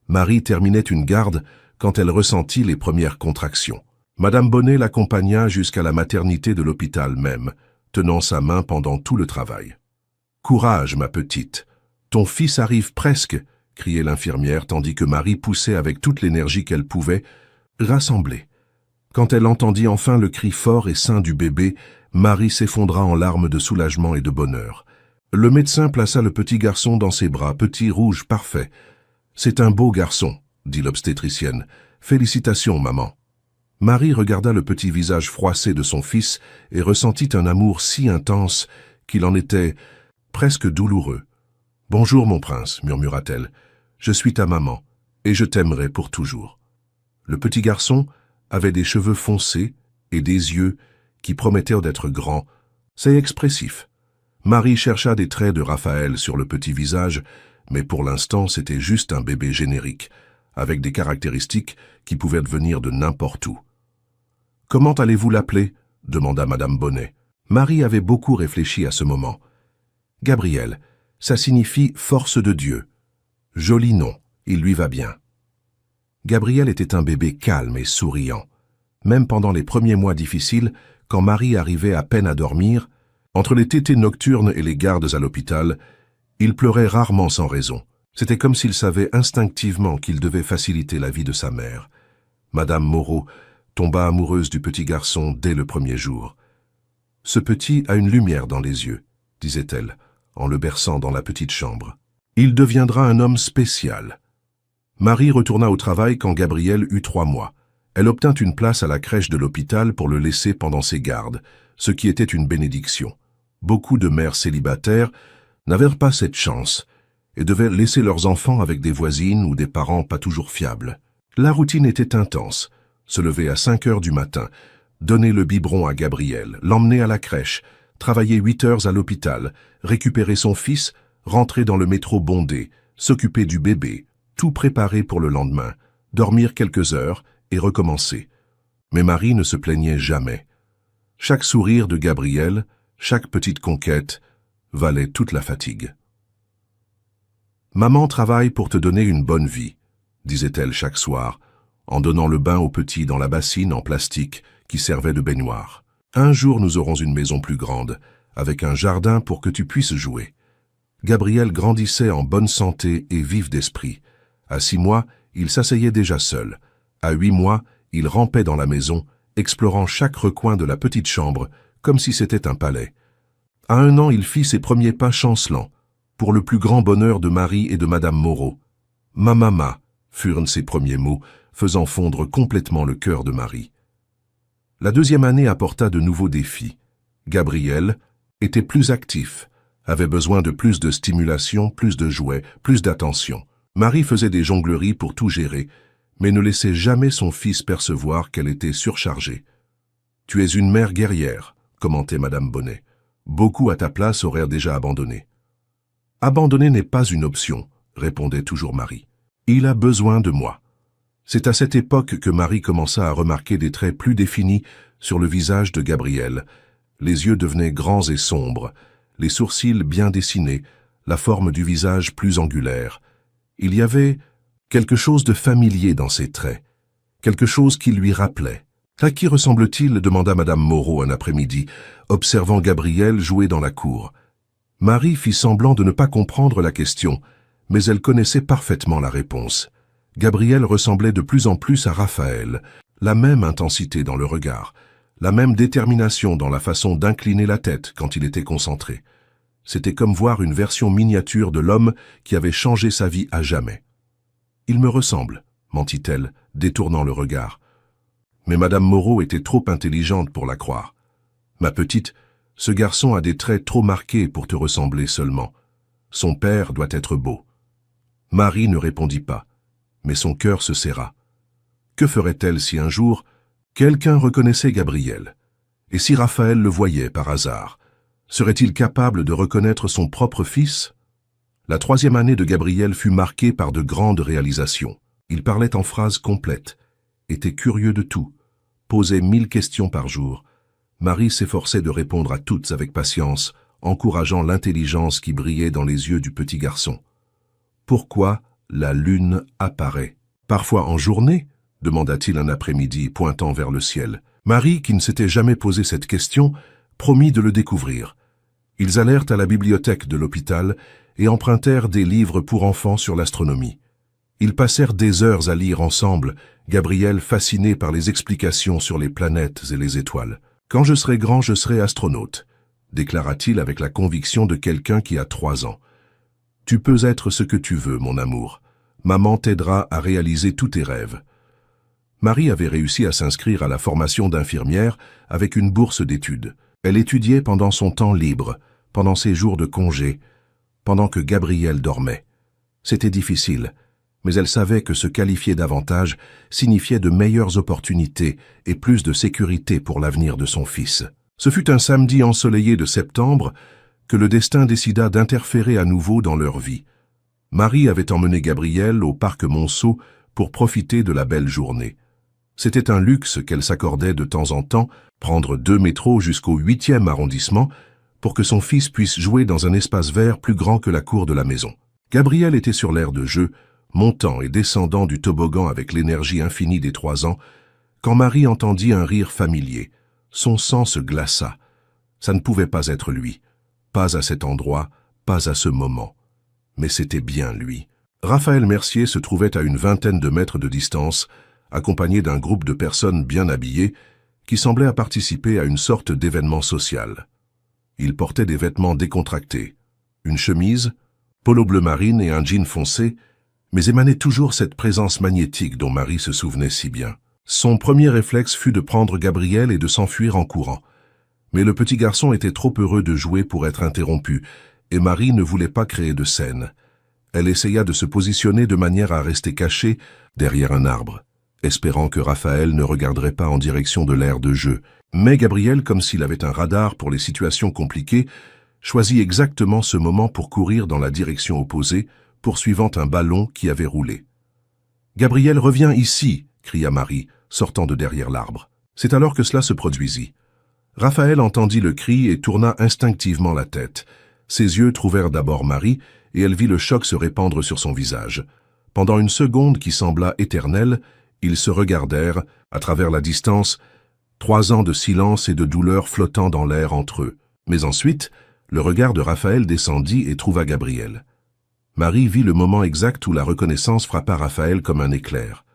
Marie terminait une garde quand elle ressentit les premières contractions. Madame Bonnet l'accompagna jusqu'à la maternité de l'hôpital même, tenant sa main pendant tout le travail. « Courage, ma petite. Ton fils arrive presque !» criait l'infirmière, tandis que Marie poussait avec toute l'énergie qu'elle pouvait, rassemblée. Quand elle entendit enfin le cri fort et sain du bébé, Marie s'effondra en larmes de soulagement et de bonheur. Le médecin plaça le petit garçon dans ses bras, petit, rouge, parfait. « C'est un beau garçon », dit l'obstétricienne. « Félicitations, maman. » Marie regarda le petit visage froissé de son fils et ressentit un amour si intense qu'il en était presque douloureux. « Bonjour, mon prince, murmura-t-elle. Je suis ta maman, et je t'aimerai pour toujours. » Le petit garçon avait des cheveux foncés et des yeux qui promettaient d'être grands. C'est expressif. Marie chercha des traits de Raphaël sur le petit visage, mais pour l'instant c'était juste un bébé générique, avec des caractéristiques qui pouvaient venir de n'importe où. « Comment allez-vous l'appeler » demanda Madame Bonnet. Marie avait beaucoup réfléchi à ce moment. Gabriel, ça signifie force de Dieu. Joli nom, il lui va bien. Gabriel était un bébé calme et souriant. Même pendant les premiers mois difficiles, quand Marie arrivait à peine à dormir, entre les tétées nocturnes et les gardes à l'hôpital, il pleurait rarement sans raison. C'était comme s'il savait instinctivement qu'il devait faciliter la vie de sa mère. Madame Moreau tomba amoureuse du petit garçon dès le premier jour. « Ce petit a une lumière dans les yeux », disait-elle, en le berçant dans la petite chambre. « Il deviendra un homme spécial. » Marie retourna au travail quand Gabriel eut 3 mois. Elle obtint une place à la crèche de l'hôpital pour le laisser pendant ses gardes, ce qui était une bénédiction. Beaucoup de mères célibataires n'avaient pas cette chance et devaient laisser leurs enfants avec des voisines ou des parents pas toujours fiables. La routine était intense. Se lever à 5 heures du matin, donner le biberon à Gabriel, l'emmener à la crèche, travailler 8 heures à l'hôpital, récupérer son fils, rentrer dans le métro bondé, s'occuper du bébé, tout préparer pour le lendemain, dormir quelques heures et recommencer. Mais Marie ne se plaignait jamais. Chaque sourire de Gabriel, chaque petite conquête, valait toute la fatigue. « Maman travaille pour te donner une bonne vie », disait-elle chaque soir, en donnant le bain au petit dans la bassine en plastique qui servait de baignoire. « Un jour nous aurons une maison plus grande, avec un jardin pour que tu puisses jouer. » Gabriel grandissait en bonne santé et vif d'esprit. À 6 mois, il s'asseyait déjà seul. À 8 mois, il rampait dans la maison, explorant chaque recoin de la petite chambre, comme si c'était un palais. À 1 an, il fit ses premiers pas chancelants, pour le plus grand bonheur de Marie et de Madame Moreau. « Mamama » furent ses premiers mots, faisant fondre complètement le cœur de Marie. La 2e année apporta de nouveaux défis. Gabriel était plus actif, avait besoin de plus de stimulation, plus de jouets, plus d'attention. Marie faisait des jongleries pour tout gérer, mais ne laissait jamais son fils percevoir qu'elle était surchargée. « Tu es une mère guerrière », commentait Madame Bonnet. « Beaucoup à ta place auraient déjà abandonné. »« Abandonner n'est pas une option », répondait toujours Marie. « Il a besoin de moi. » C'est à cette époque que Marie commença à remarquer des traits plus définis sur le visage de Gabriel. Les yeux devenaient grands et sombres, les sourcils bien dessinés, la forme du visage plus angulaire. Il y avait quelque chose de familier dans ses traits, quelque chose qui lui rappelait. « À qui ressemble-t-il » demanda Madame Moreau un après-midi, observant Gabriel jouer dans la cour. Marie fit semblant de ne pas comprendre la question, mais elle connaissait parfaitement la réponse. Gabriel ressemblait de plus en plus à Raphaël, la même intensité dans le regard, la même détermination dans la façon d'incliner la tête quand il était concentré. C'était comme voir une version miniature de l'homme qui avait changé sa vie à jamais. « Il me ressemble », mentit-elle, détournant le regard. Mais Madame Moreau était trop intelligente pour la croire. « Ma petite, ce garçon a des traits trop marqués pour te ressembler seulement. Son père doit être beau. » Marie ne répondit pas, mais son cœur se serra. Que ferait-elle si un jour, quelqu'un reconnaissait Gabriel? Et si Raphaël le voyait par hasard, serait-il capable de reconnaître son propre fils? La 3e année de Gabriel fut marquée par de grandes réalisations. Il parlait en phrases complètes, était curieux de tout, posait 1000 questions par jour. Marie s'efforçait de répondre à toutes avec patience, encourageant l'intelligence qui brillait dans les yeux du petit garçon. Pourquoi la lune apparaît? Parfois en journée, demanda-t-il un après-midi, pointant vers le ciel. Marie, qui ne s'était jamais posé cette question, promit de le découvrir. Ils allèrent à la bibliothèque de l'hôpital et empruntèrent des livres pour enfants sur l'astronomie. Ils passèrent des heures à lire ensemble, Gabriel fasciné par les explications sur les planètes et les étoiles. « Quand je serai grand, je serai astronaute », déclara-t-il avec la conviction de quelqu'un qui a 3 ans. « Tu peux être ce que tu veux, mon amour. Maman t'aidera à réaliser tous tes rêves. » Marie avait réussi à s'inscrire à la formation d'infirmière avec une bourse d'études. Elle étudiait pendant son temps libre, pendant ses jours de congé, pendant que Gabriel dormait. C'était difficile, mais elle savait que se qualifier davantage signifiait de meilleures opportunités et plus de sécurité pour l'avenir de son fils. Ce fut un samedi ensoleillé de septembre que le destin décida d'interférer à nouveau dans leur vie. Marie avait emmené Gabriel au parc Monceau pour profiter de la belle journée. C'était un luxe qu'elle s'accordait de temps en temps, prendre 2 métros jusqu'au 8e arrondissement pour que son fils puisse jouer dans un espace vert plus grand que la cour de la maison. Gabriel était sur l'aire de jeu, montant et descendant du toboggan avec l'énergie infinie des 3 ans, quand Marie entendit un rire familier. Son sang se glaça. Ça ne pouvait pas être lui. Pas à cet endroit, pas à ce moment. Mais c'était bien lui. Raphaël Mercier se trouvait à une vingtaine de mètres de distance, accompagné d'un groupe de personnes bien habillées qui semblaient participer à une sorte d'événement social. Il portait des vêtements décontractés, une chemise, polo bleu marine et un jean foncé, mais émanait toujours cette présence magnétique dont Marie se souvenait si bien. Son premier réflexe fut de prendre Gabriel et de s'enfuir en courant. Mais le petit garçon était trop heureux de jouer pour être interrompu, et Marie ne voulait pas créer de scène. Elle essaya de se positionner de manière à rester cachée derrière un arbre, espérant que Raphaël ne regarderait pas en direction de l'aire de jeu. Mais Gabriel, comme s'il avait un radar pour les situations compliquées, choisit exactement ce moment pour courir dans la direction opposée, poursuivant un ballon qui avait roulé. « Gabriel, reviens ici !» cria Marie, sortant de derrière l'arbre. C'est alors que cela se produisit. Raphaël entendit le cri et tourna instinctivement la tête. Ses yeux trouvèrent d'abord Marie, et elle vit le choc se répandre sur son visage. Pendant une seconde qui sembla éternelle, ils se regardèrent, à travers la distance, 3 ans de silence et de douleur flottant dans l'air entre eux. Mais ensuite, le regard de Raphaël descendit et trouva Gabriel. Marie vit le moment exact où la reconnaissance frappa Raphaël comme un éclair.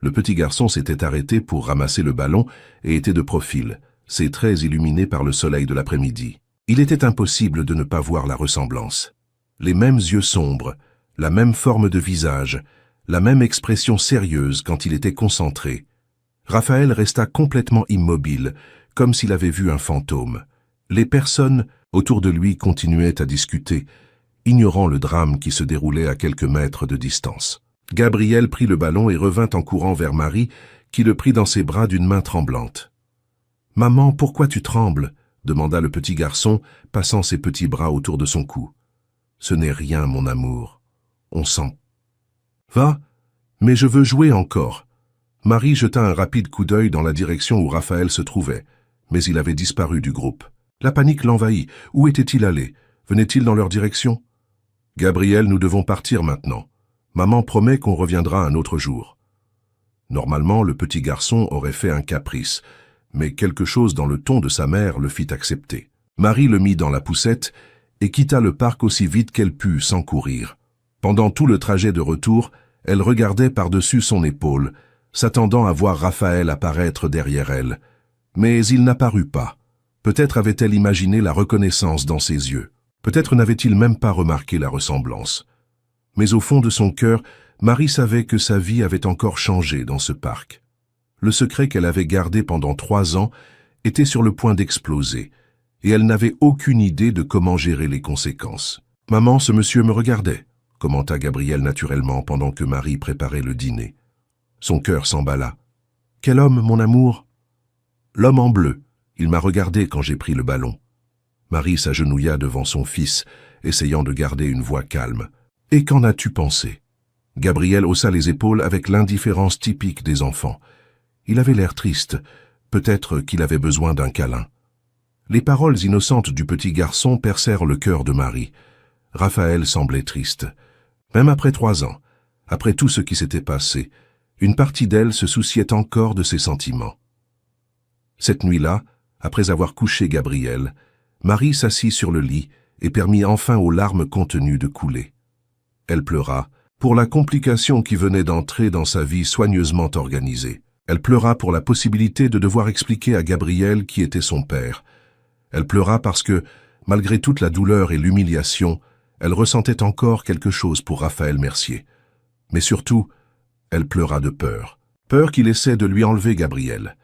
Le petit garçon s'était arrêté pour ramasser le ballon et était de profil, ses traits illuminés par le soleil de l'après-midi. Il était impossible de ne pas voir la ressemblance. Les mêmes yeux sombres, la même forme de visage, la même expression sérieuse quand il était concentré. Raphaël resta complètement immobile, comme s'il avait vu un fantôme. Les personnes autour de lui continuaient à discuter, ignorant le drame qui se déroulait à quelques mètres de distance. Gabriel prit le ballon et revint en courant vers Marie, qui le prit dans ses bras d'une main tremblante. « Maman, pourquoi tu trembles ?» demanda le petit garçon, passant ses petits bras autour de son cou. « Ce n'est rien, mon amour. On sent. »« Va, mais je veux jouer encore. » Marie jeta un rapide coup d'œil dans la direction où Raphaël se trouvait, mais il avait disparu du groupe. La panique l'envahit. Où était-il allé? Venait-il dans leur direction? « Gabriel, nous devons partir maintenant. Maman promet qu'on reviendra un autre jour. » Normalement, le petit garçon aurait fait un caprice, mais quelque chose dans le ton de sa mère le fit accepter. Marie le mit dans la poussette et quitta le parc aussi vite qu'elle put, sans courir. Pendant tout le trajet de retour, elle regardait par-dessus son épaule, s'attendant à voir Raphaël apparaître derrière elle. Mais il n'apparut pas. Peut-être avait-elle imaginé la reconnaissance dans ses yeux. Peut-être n'avait-il même pas remarqué la ressemblance. Mais au fond de son cœur, Marie savait que sa vie avait encore changé dans ce parc. Le secret qu'elle avait gardé pendant 3 ans était sur le point d'exploser, et elle n'avait aucune idée de comment gérer les conséquences. « Maman, ce monsieur me regardait », commenta Gabriel naturellement pendant que Marie préparait le dîner. Son cœur s'emballa. « Quel homme, mon amour ?»« L'homme en bleu. Il m'a regardé quand j'ai pris le ballon. » Marie s'agenouilla devant son fils, essayant de garder une voix calme. « Et qu'en as-tu pensé ?» Gabriel haussa les épaules avec l'indifférence typique des enfants. Il avait l'air triste, peut-être qu'il avait besoin d'un câlin. Les paroles innocentes du petit garçon percèrent le cœur de Marie. Raphaël semblait triste. Même après 3 ans, après tout ce qui s'était passé, une partie d'elle se souciait encore de ses sentiments. Cette nuit-là, après avoir couché Gabriel, Marie s'assit sur le lit et permit enfin aux larmes contenues de couler. Elle pleura pour la complication qui venait d'entrer dans sa vie soigneusement organisée. Elle pleura pour la possibilité de devoir expliquer à Gabriel qui était son père. Elle pleura parce que, malgré toute la douleur et l'humiliation, elle ressentait encore quelque chose pour Raphaël Mercier. Mais surtout, elle pleura de peur. Peur qu'il essaie de lui enlever Gabriel.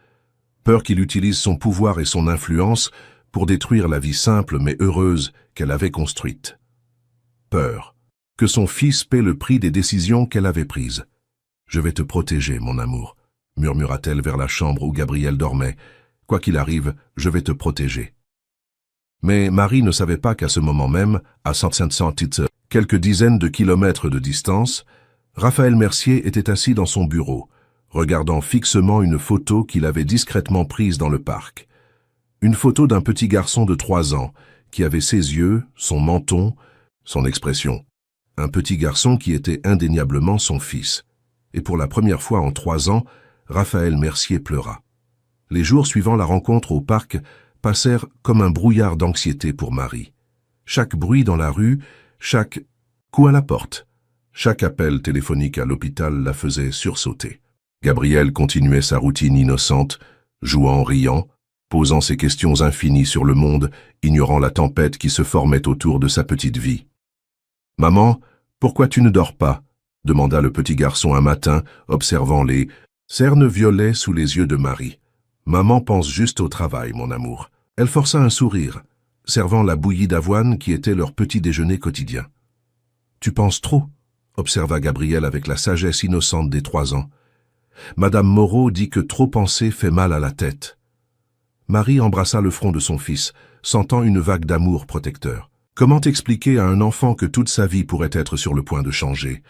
Peur qu'il utilise son pouvoir et son influence pour détruire la vie simple mais heureuse qu'elle avait construite. Peur que son fils paie le prix des décisions qu'elle avait prises. « Je vais te protéger, mon amour », murmura-t-elle vers la chambre où Gabriel dormait. « Quoi qu'il arrive, je vais te protéger. » Mais Marie ne savait pas qu'à ce moment même, à 500 quelques dizaines de kilomètres de distance, Raphaël Mercier était assis dans son bureau, regardant fixement une photo qu'il avait discrètement prise dans le parc. Une photo d'un petit garçon de 3 ans, qui avait ses yeux, son menton, son expression. Un petit garçon qui était indéniablement son fils. Et pour la première fois en 3 ans, Raphaël Mercier pleura. Les jours suivant la rencontre au parc passèrent comme un brouillard d'anxiété pour Marie. Chaque bruit dans la rue, chaque coup à la porte, chaque appel téléphonique à l'hôpital la faisait sursauter. Gabriel continuait sa routine innocente, jouant, riant, posant ses questions infinies sur le monde, ignorant la tempête qui se formait autour de sa petite vie. « Maman, pourquoi tu ne dors pas ?» demanda le petit garçon un matin, observant les cernes violets sous les yeux de Marie. « Maman pense juste au travail, mon amour. » Elle força un sourire, servant la bouillie d'avoine qui était leur petit déjeuner quotidien. « Tu penses trop ?» observa Gabriel avec la sagesse innocente des 3 ans. Madame Moreau dit que trop penser fait mal à la tête. Marie embrassa le front de son fils, sentant une vague d'amour protecteur. Comment expliquer à un enfant que toute sa vie pourrait être sur le point de changer?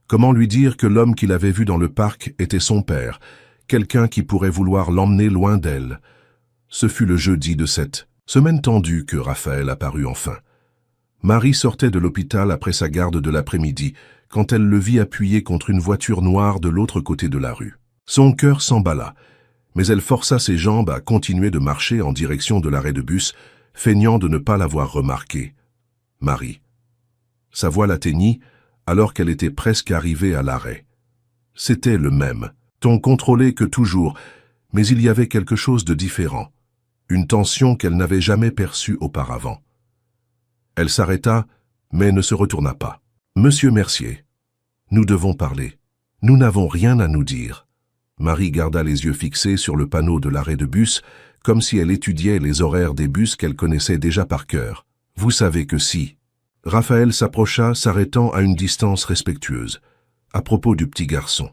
Comment lui dire que l'homme qu'il avait vu dans le parc était son père, quelqu'un qui pourrait vouloir l'emmener loin d'elle? Ce fut le jeudi de cette semaine tendue que Raphaël apparut enfin. Marie sortait de l'hôpital après sa garde de l'après-midi, quand elle le vit appuyé contre une voiture noire de l'autre côté de la rue. Son cœur s'emballa, mais elle força ses jambes à continuer de marcher en direction de l'arrêt de bus, feignant de ne pas l'avoir remarqué. Marie. Sa voix l'atteignit alors qu'elle était presque arrivée à l'arrêt. C'était le même, ton contrôlé que toujours, mais il y avait quelque chose de différent, une tension qu'elle n'avait jamais perçue auparavant. Elle s'arrêta, mais ne se retourna pas. « Monsieur Mercier, nous devons parler. Nous n'avons rien à nous dire. » Marie garda les yeux fixés sur le panneau de l'arrêt de bus, comme si elle étudiait les horaires des bus qu'elle connaissait déjà par cœur. « Vous savez que si. » Raphaël s'approcha, s'arrêtant à une distance respectueuse. À propos du petit garçon.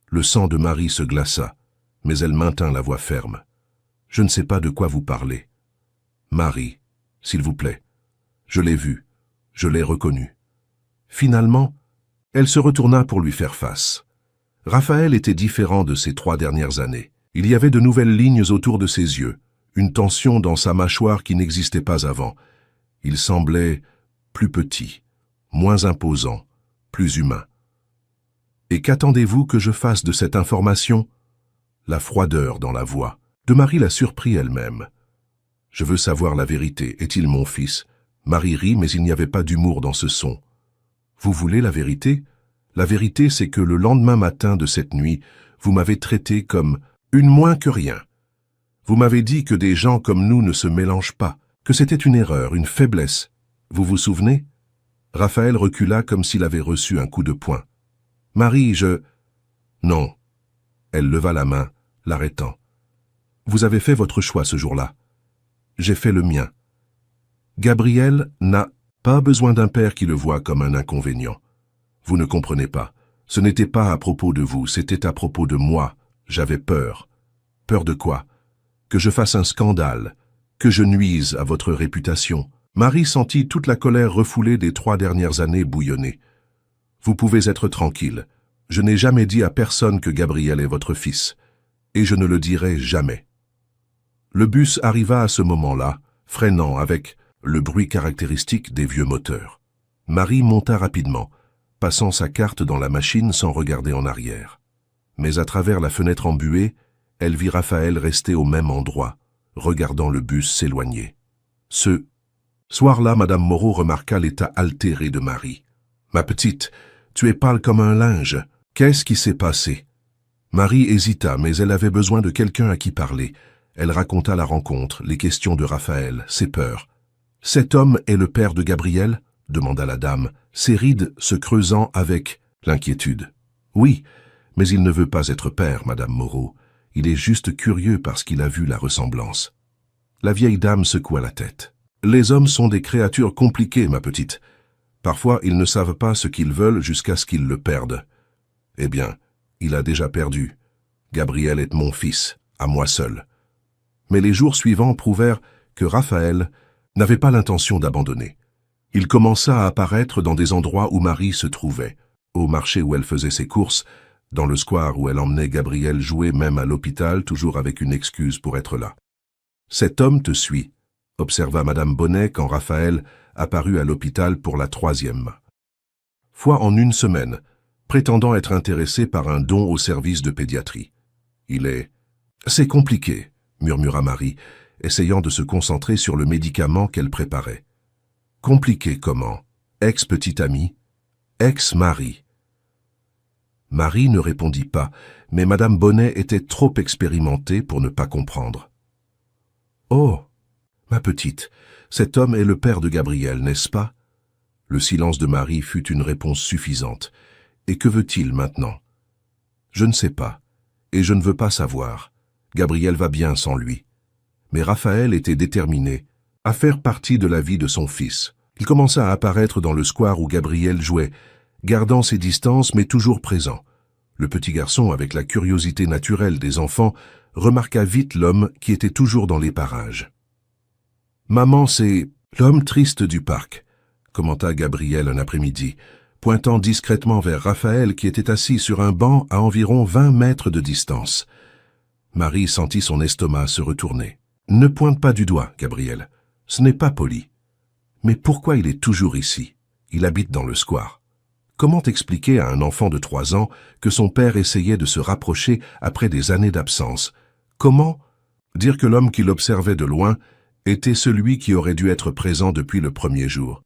Le sang de Marie se glaça, mais elle maintint la voix ferme. « Je ne sais pas de quoi vous parlez. »« Marie, s'il vous plaît. Je l'ai vu. Je l'ai reconnu. » Finalement, elle se retourna pour lui faire face. Raphaël était différent de ces 3 dernières années. Il y avait de nouvelles lignes autour de ses yeux, une tension dans sa mâchoire qui n'existait pas avant. Il semblait plus petit, moins imposant, plus humain. « Et qu'attendez-vous que je fasse de cette information ?» La froideur dans la voix de Marie la surprit elle-même. « Je veux savoir la vérité. Est-il mon fils ?» Marie rit, mais il n'y avait pas d'humour dans ce son. « Vous voulez la vérité ? La vérité, c'est que le lendemain matin de cette nuit, vous m'avez traité comme une moins que rien. Vous m'avez dit que des gens comme nous ne se mélangent pas, que c'était une erreur, une faiblesse. Vous vous souvenez ?» Raphaël recula comme s'il avait reçu un coup de poing. « Marie, je... » « Non. » Elle leva la main, l'arrêtant. « Vous avez fait votre choix ce jour-là. J'ai fait le mien. Gabriel n'a pas besoin d'un père qui le voit comme un inconvénient. Vous ne comprenez pas. Ce n'était pas à propos de vous, c'était à propos de moi. J'avais peur. Peur de quoi? Que je fasse un scandale, que je nuise à votre réputation. » Marie sentit toute la colère refoulée des 3 dernières années bouillonner. « Vous pouvez être tranquille. Je n'ai jamais dit à personne que Gabriel est votre fils. Et je ne le dirai jamais. » Le bus arriva à ce moment-là, freinant avec le bruit caractéristique des vieux moteurs. Marie monta rapidement, passant sa carte dans la machine sans regarder en arrière. Mais à travers la fenêtre embuée, elle vit Raphaël rester au même endroit, regardant le bus s'éloigner. Ce soir-là, Madame Moreau remarqua l'état altéré de Marie. « Ma petite, tu es pâle comme un linge. Qu'est-ce qui s'est passé ?» Marie hésita, mais elle avait besoin de quelqu'un à qui parler. Elle raconta la rencontre, les questions de Raphaël, ses peurs. « Cet homme est le père de Gabriel ?» demanda la dame, ses rides se creusant avec l'inquiétude. « Oui, mais il ne veut pas être père, Madame Moreau. Il est juste curieux parce qu'il a vu la ressemblance. » La vieille dame secoua la tête. « Les hommes sont des créatures compliquées, ma petite. Parfois, ils ne savent pas ce qu'ils veulent jusqu'à ce qu'ils le perdent. Eh bien, il a déjà perdu. Gabriel est mon fils, à moi seul. » Mais les jours suivants prouvèrent que Raphaël n'avait pas l'intention d'abandonner. Il commença à apparaître dans des endroits où Marie se trouvait, au marché où elle faisait ses courses, dans le square où elle emmenait Gabriel jouer, même à l'hôpital, toujours avec une excuse pour être là. « Cet homme te suit. observa Madame Bonnet quand Raphaël apparut à l'hôpital pour la 3e fois en une semaine, prétendant être intéressé par un don au service de pédiatrie. C'est compliqué, murmura Marie, essayant de se concentrer sur le médicament qu'elle préparait. Compliqué comment? Ex-petite amie? Ex-mari? Marie ne répondit pas, mais Madame Bonnet était trop expérimentée pour ne pas comprendre. « Oh, ma petite, cet homme est le père de Gabriel, n'est-ce pas ?» Le silence de Marie fut une réponse suffisante. « Et que veut-il maintenant ?»« Je ne sais pas, et je ne veux pas savoir. Gabriel va bien sans lui. » Mais Raphaël était déterminé à faire partie de la vie de son fils. Il commença à apparaître dans le square où Gabriel jouait, gardant ses distances mais toujours présent. Le petit garçon, avec la curiosité naturelle des enfants, remarqua vite l'homme qui était toujours dans les parages. « Maman, c'est l'homme triste du parc », commenta Gabriel un après-midi, pointant discrètement vers Raphaël qui était assis sur un banc à environ 20 mètres de distance. Marie sentit son estomac se retourner. « Ne pointe pas du doigt, Gabriel. Ce n'est pas poli. Mais pourquoi il est toujours ici? Il habite dans le square. Comment expliquer à un enfant de 3 ans que son père essayait de se rapprocher après des années d'absence? Comment dire que l'homme qui l'observait de loin était celui qui aurait dû être présent depuis le premier jour?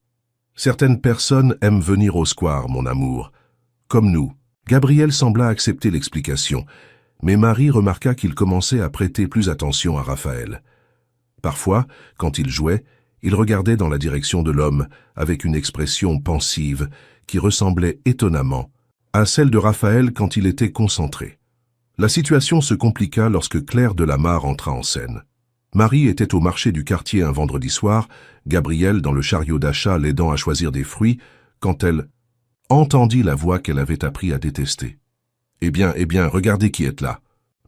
Certaines personnes aiment venir au square, mon amour. Comme nous. Gabriel sembla accepter l'explication, mais Marie remarqua qu'il commençait à prêter plus attention à Raphaël. Parfois, quand il jouait, il regardait dans la direction de l'homme avec une expression pensive qui ressemblait étonnamment à celle de Raphaël quand il était concentré. La situation se compliqua lorsque Claire Delamarre entra en scène. Marie était au marché du quartier un vendredi soir, Gabriel dans le chariot d'achat l'aidant à choisir des fruits, quand elle entendit la voix qu'elle avait appris à détester. « Eh bien, regardez qui est là !»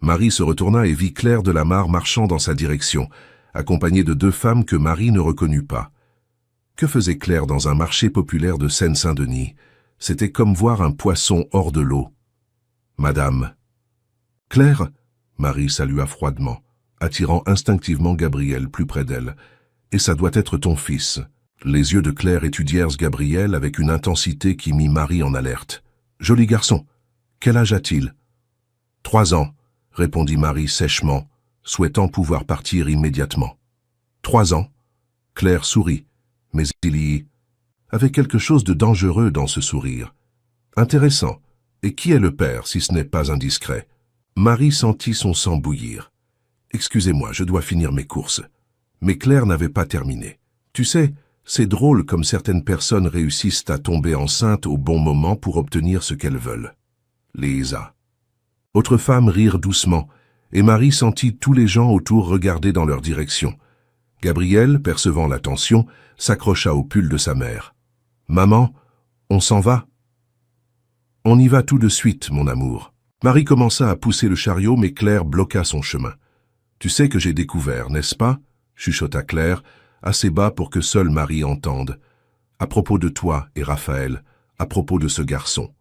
Marie se retourna et vit Claire Delamarre marchant dans sa direction, accompagnée de 2 femmes que Marie ne reconnut pas. Que faisait Claire dans un marché populaire de Seine-Saint-Denis? C'était comme voir un poisson hors de l'eau. « Madame !»« Claire !» Marie salua froidement, attirant instinctivement Gabriel plus près d'elle. « Et ça doit être ton fils. » Les yeux de Claire étudièrent Gabriel avec une intensité qui mit Marie en alerte. « Joli garçon. Quel âge a-t-il » ? 3 ans, répondit Marie sèchement, souhaitant pouvoir partir immédiatement. 3 ans. Claire sourit, mais il y avait quelque chose de dangereux dans ce sourire. Intéressant. Et qui est le père, si ce n'est pas indiscret? Marie sentit son sang bouillir. Excusez-moi, je dois finir mes courses. Mais Claire n'avait pas terminé. Tu sais, c'est drôle comme certaines personnes réussissent à tomber enceintes au bon moment pour obtenir ce qu'elles veulent. Léa. Autres femmes rirent doucement, et Marie sentit tous les gens autour regarder dans leur direction. Gabriel, percevant la tension, s'accrocha au pull de sa mère. « Maman, on s'en va ?»« On y va tout de suite, mon amour. » Marie commença à pousser le chariot, mais Claire bloqua son chemin. « Tu sais que j'ai découvert, n'est-ce pas ?» chuchota Claire, assez bas pour que seule Marie entende. « À propos de toi et Raphaël, à propos de ce garçon. »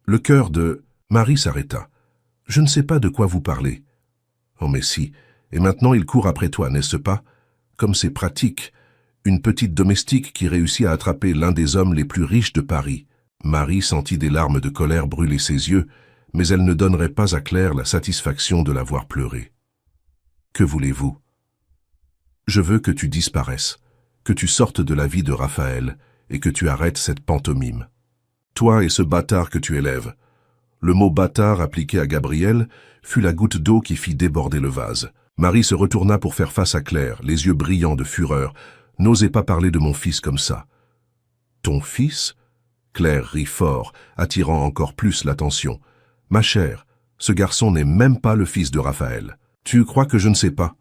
Le cœur de Marie s'arrêta. « Je ne sais pas de quoi vous parlez. »« Oh mais si, et maintenant il court après toi, n'est-ce pas? Comme c'est pratique. Une petite domestique qui réussit à attraper l'un des hommes les plus riches de Paris. » Marie sentit des larmes de colère brûler ses yeux, mais elle ne donnerait pas à Claire la satisfaction de la voir pleurer. « Que voulez-vous? »« Je veux que tu disparaisses, que tu sortes de la vie de Raphaël et que tu arrêtes cette pantomime. Toi et ce bâtard que tu élèves. » Le mot « bâtard » appliqué à Gabriel fut la goutte d'eau qui fit déborder le vase. Marie se retourna pour faire face à Claire, les yeux brillants de fureur. « N'osez pas parler de mon fils comme ça. »« Ton fils ?» Claire rit fort, attirant encore plus l'attention. « Ma chère, ce garçon n'est même pas le fils de Raphaël. Tu crois que je ne sais pas?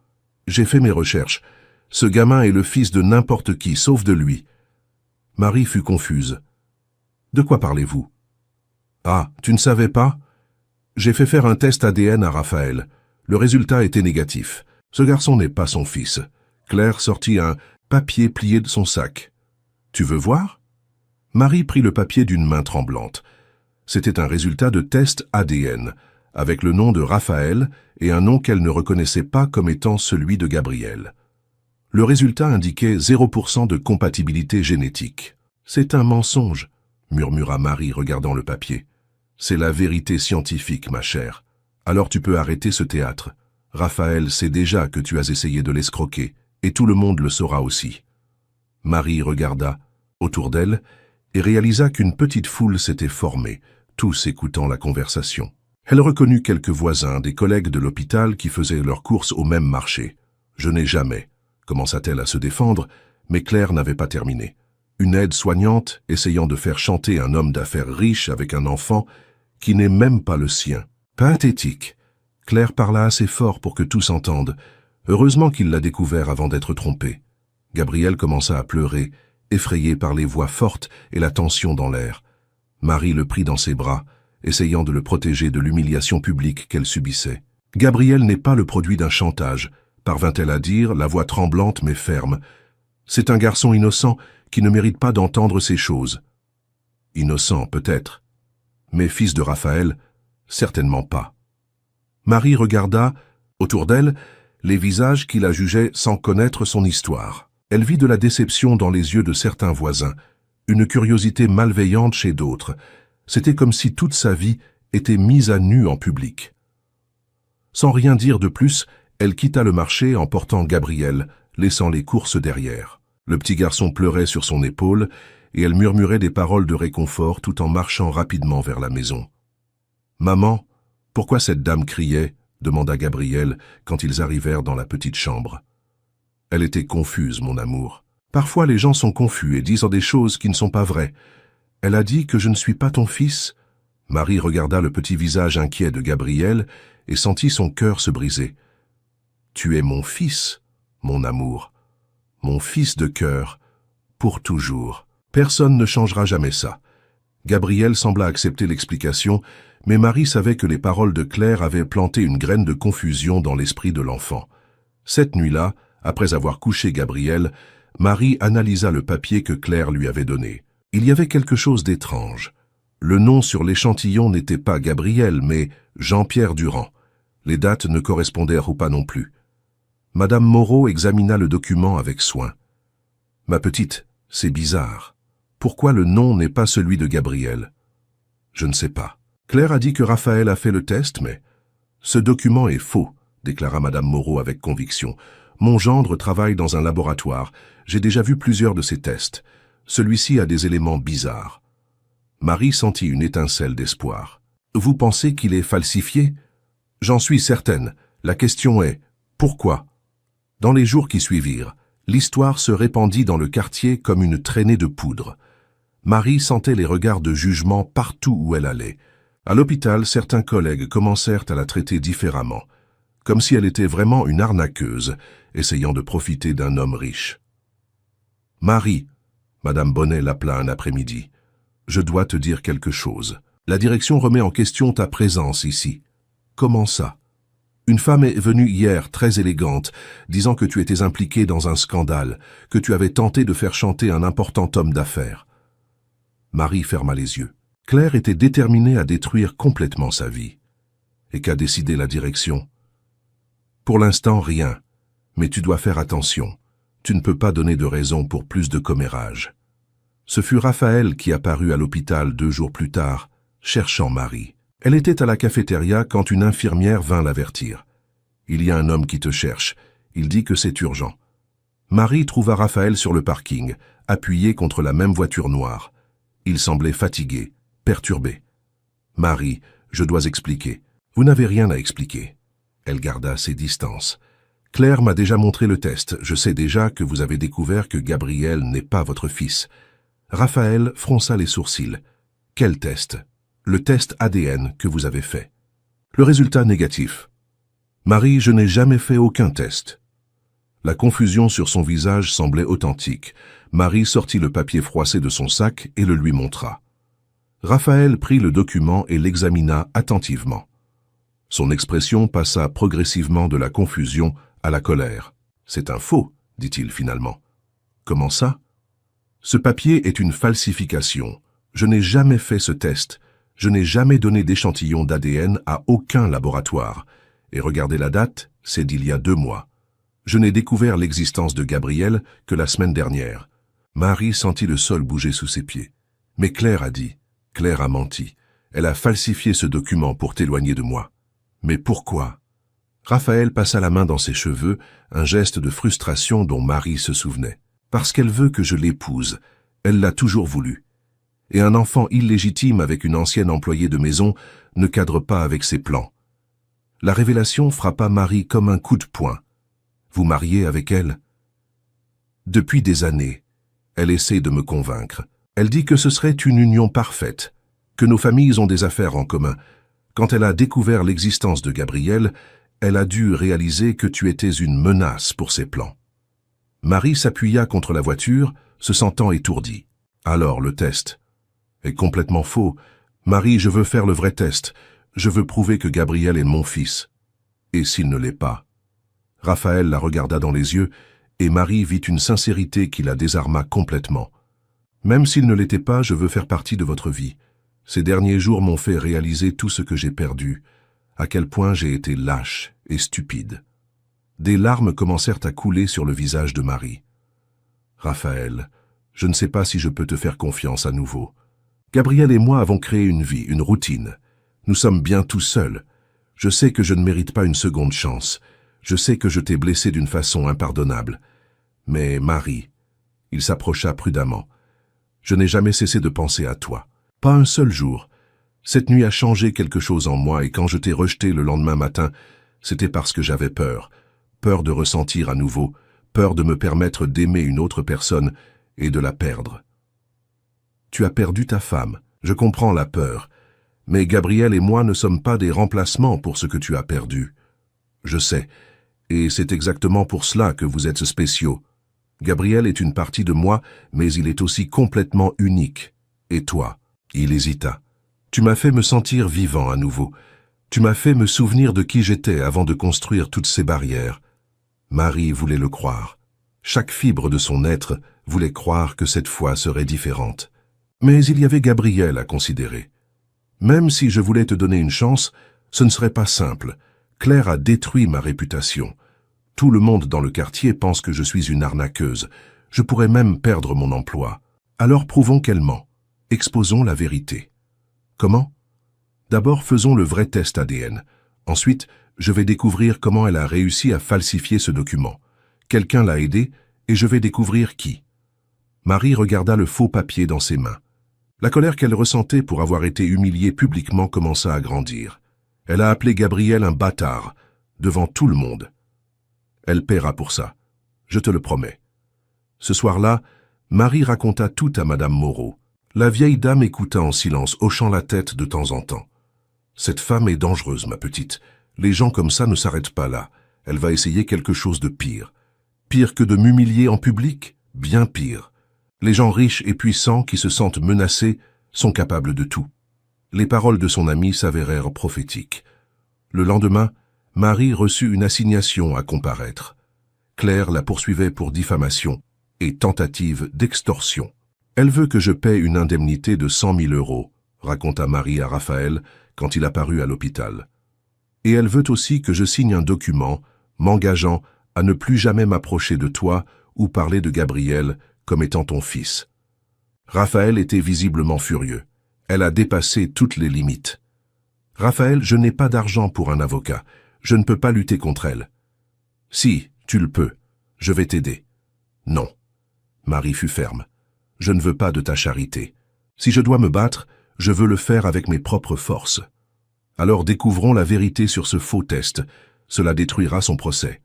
J'ai fait mes recherches. Ce gamin est le fils de n'importe qui, sauf de lui. » Marie fut confuse. « De quoi parlez-vous? » « Ah, tu ne savais pas? J'ai fait faire un test ADN à Raphaël. Le résultat était négatif. Ce garçon n'est pas son fils. » Claire sortit un papier plié de son sac. « Tu veux voir ?» Marie prit le papier d'une main tremblante. C'était un résultat de test ADN, avec le nom de Raphaël et un nom qu'elle ne reconnaissait pas comme étant celui de Gabriel. Le résultat indiquait 0% de compatibilité génétique. « C'est un mensonge », murmura Marie regardant le papier. « C'est la vérité scientifique, ma chère. Alors tu peux arrêter ce théâtre. Raphaël sait déjà que tu as essayé de l'escroquer, et tout le monde le saura aussi. » Marie regarda autour d'elle et réalisa qu'une petite foule s'était formée, tous écoutant la conversation. Elle reconnut quelques voisins, des collègues de l'hôpital qui faisaient leurs courses au même marché. « Je n'ai jamais », commença-t-elle à se défendre, mais Claire n'avait pas terminé. Une aide-soignante essayant de faire chanter un homme d'affaires riche avec un enfant qui n'est même pas le sien. Pathétique. Claire parla assez fort pour que tous entendent. Heureusement qu'il l'a découvert avant d'être trompé. Gabriel commença à pleurer, effrayé par les voix fortes et la tension dans l'air. Marie le prit dans ses bras, essayant de le protéger de l'humiliation publique qu'elle subissait. « Gabriel n'est pas le produit d'un chantage », parvint-elle à dire, la voix tremblante mais ferme. « C'est un garçon innocent qui ne mérite pas d'entendre ces choses. » Innocent, peut-être, mais fils de Raphaël, certainement pas. Marie regarda, autour d'elle, les visages qui la jugeaient sans connaître son histoire. Elle vit de la déception dans les yeux de certains voisins, une curiosité malveillante chez d'autres. C'était comme si toute sa vie était mise à nu en public. Sans rien dire de plus, elle quitta le marché en portant Gabriel, laissant les courses derrière. Le petit garçon pleurait sur son épaule et elle murmurait des paroles de réconfort tout en marchant rapidement vers la maison. « Maman, pourquoi cette dame criait ?» demanda Gabriel quand ils arrivèrent dans la petite chambre. Elle était confuse, mon amour. Parfois les gens sont confus et disent des choses qui ne sont pas vraies. Elle a dit que je ne suis pas ton fils. Marie regarda le petit visage inquiet de Gabriel et sentit son cœur se briser. Tu es mon fils, mon amour, mon fils de cœur, pour toujours. Personne ne changera jamais ça. Gabriel sembla accepter l'explication, mais Marie savait que les paroles de Claire avaient planté une graine de confusion dans l'esprit de l'enfant. Cette nuit-là, après avoir couché Gabriel, Marie analysa le papier que Claire lui avait donné. Il y avait quelque chose d'étrange. Le nom sur l'échantillon n'était pas Gabriel, mais Jean-Pierre Durand. Les dates ne correspondaient pas non plus. Madame Moreau examina le document avec soin. « Ma petite, c'est bizarre. Pourquoi le nom n'est pas celui de Gabriel ?»« Je ne sais pas. Claire a dit que Raphaël a fait le test, mais... »« Ce document est faux, » déclara Madame Moreau avec conviction. « Mon gendre travaille dans un laboratoire. J'ai déjà vu plusieurs de ces tests. Celui-ci a des éléments bizarres. » Marie sentit une étincelle d'espoir. « Vous pensez qu'il est falsifié ? J'en suis certaine. La question est, pourquoi ?» Dans les jours qui suivirent, l'histoire se répandit dans le quartier comme une traînée de poudre. Marie sentait les regards de jugement partout où elle allait. À l'hôpital, certains collègues commencèrent à la traiter différemment, comme si elle était vraiment une arnaqueuse, essayant de profiter d'un homme riche. « Marie », Madame Bonnet l'appela un après-midi, « je dois te dire quelque chose. La direction remet en question ta présence ici. » « Comment ça ? » Une femme est venue hier, très élégante, disant que tu étais impliqué dans un scandale, que tu avais tenté de faire chanter un important homme d'affaires. Marie ferma les yeux. Claire était déterminée à détruire complètement sa vie. Et qu'a décidé la direction? Pour l'instant, rien. Mais tu dois faire attention. Tu ne peux pas donner de raison pour plus de commérages. Ce fut Raphaël qui apparut à l'hôpital 2 jours plus tard, cherchant Marie. Elle était à la cafétéria quand une infirmière vint l'avertir. « Il y a un homme qui te cherche. Il dit que c'est urgent. » Marie trouva Raphaël sur le parking, appuyé contre la même voiture noire. Il semblait fatigué, perturbé. « Marie, je dois expliquer. » « Vous n'avez rien à expliquer. » Elle garda ses distances. « Claire m'a déjà montré le test. Je sais déjà que vous avez découvert que Gabriel n'est pas votre fils. » Raphaël fronça les sourcils. « Quel test ? » Le test ADN que vous avez fait. Le résultat négatif. Marie, je n'ai jamais fait aucun test. La confusion sur son visage semblait authentique. Marie sortit le papier froissé de son sac et le lui montra. Raphaël prit le document et l'examina attentivement. Son expression passa progressivement de la confusion à la colère. « C'est un faux, dit-il finalement. »« Comment ça ? Ce papier est une falsification. Je n'ai jamais fait ce test. Je n'ai jamais donné d'échantillon d'ADN à aucun laboratoire. Et regardez la date, c'est d'il y a 2 mois. Je n'ai découvert l'existence de Gabriel que la semaine dernière. Marie sentit le sol bouger sous ses pieds. Mais Claire a dit, Claire a menti. Elle a falsifié ce document pour t'éloigner de moi. Mais pourquoi? Raphaël passa la main dans ses cheveux, un geste de frustration dont Marie se souvenait. Parce qu'elle veut que je l'épouse. Elle l'a toujours voulu. Et un enfant illégitime avec une ancienne employée de maison ne cadre pas avec ses plans. La révélation frappa Marie comme un coup de poing. Vous mariez avec elle? Depuis des années, elle essaie de me convaincre. Elle dit que ce serait une union parfaite, que nos familles ont des affaires en commun. Quand elle a découvert l'existence de Gabriel, elle a dû réaliser que tu étais une menace pour ses plans. Marie s'appuya contre la voiture, se sentant étourdie. Alors le test est complètement faux. Marie, je veux faire le vrai test. Je veux prouver que Gabriel est mon fils. Et s'il ne l'est pas? Raphaël la regarda dans les yeux, et Marie vit une sincérité qui la désarma complètement. Même s'il ne l'était pas, je veux faire partie de votre vie. Ces derniers jours m'ont fait réaliser tout ce que j'ai perdu, à quel point j'ai été lâche et stupide. Des larmes commencèrent à couler sur le visage de Marie. Raphaël, je ne sais pas si je peux te faire confiance à nouveau. Gabriel et moi avons créé une vie, une routine. Nous sommes bien tout seuls. Je sais que je ne mérite pas une seconde chance. Je sais que je t'ai blessé d'une façon impardonnable. Mais Marie, il s'approcha prudemment. Je n'ai jamais cessé de penser à toi. Pas un seul jour. Cette nuit a changé quelque chose en moi et quand je t'ai rejeté le lendemain matin, c'était parce que j'avais peur. Peur de ressentir à nouveau, peur de me permettre d'aimer une autre personne et de la perdre. Tu as perdu ta femme, je comprends la peur, mais Gabriel et moi ne sommes pas des remplacements pour ce que tu as perdu. Je sais, et c'est exactement pour cela que vous êtes spéciaux. Gabriel est une partie de moi, mais il est aussi complètement unique. Et toi? Il hésita. Tu m'as fait me sentir vivant à nouveau. Tu m'as fait me souvenir de qui j'étais avant de construire toutes ces barrières. Marie voulait le croire. Chaque fibre de son être voulait croire que cette fois serait différente. Mais il y avait Gabriel à considérer. Même si je voulais te donner une chance, ce ne serait pas simple. Claire a détruit ma réputation. Tout le monde dans le quartier pense que je suis une arnaqueuse. Je pourrais même perdre mon emploi. Alors prouvons qu'elle ment. Exposons la vérité. Comment? D'abord faisons le vrai test ADN. Ensuite, je vais découvrir comment elle a réussi à falsifier ce document. Quelqu'un l'a aidée et je vais découvrir qui. Marie regarda le faux papier dans ses mains. La colère qu'elle ressentait pour avoir été humiliée publiquement commença à grandir. Elle a appelé Gabriel un bâtard, devant tout le monde. Elle paiera pour ça, je te le promets. Ce soir-là, Marie raconta tout à Madame Moreau. La vieille dame écouta en silence, hochant la tête de temps en temps. Cette femme est dangereuse, ma petite. Les gens comme ça ne s'arrêtent pas là. Elle va essayer quelque chose de pire. Pire que de m'humilier en public? Bien pire. Les gens riches et puissants qui se sentent menacés sont capables de tout. Les paroles de son ami s'avérèrent prophétiques. Le lendemain, Marie reçut une assignation à comparaître. Claire la poursuivait pour diffamation et tentative d'extorsion. Elle veut que je paie une indemnité de 100 000 €, raconta Marie à Raphaël quand il apparut à l'hôpital. Et elle veut aussi que je signe un document m'engageant à ne plus jamais m'approcher de toi ou parler de Gabriel comme étant ton fils. Raphaël était visiblement furieux. Elle a dépassé toutes les limites. Raphaël, je n'ai pas d'argent pour un avocat. Je ne peux pas lutter contre elle. Si, tu le peux. Je vais t'aider. Non. Marie fut ferme. Je ne veux pas de ta charité. Si je dois me battre, je veux le faire avec mes propres forces. Alors découvrons la vérité sur ce faux test. Cela détruira son procès.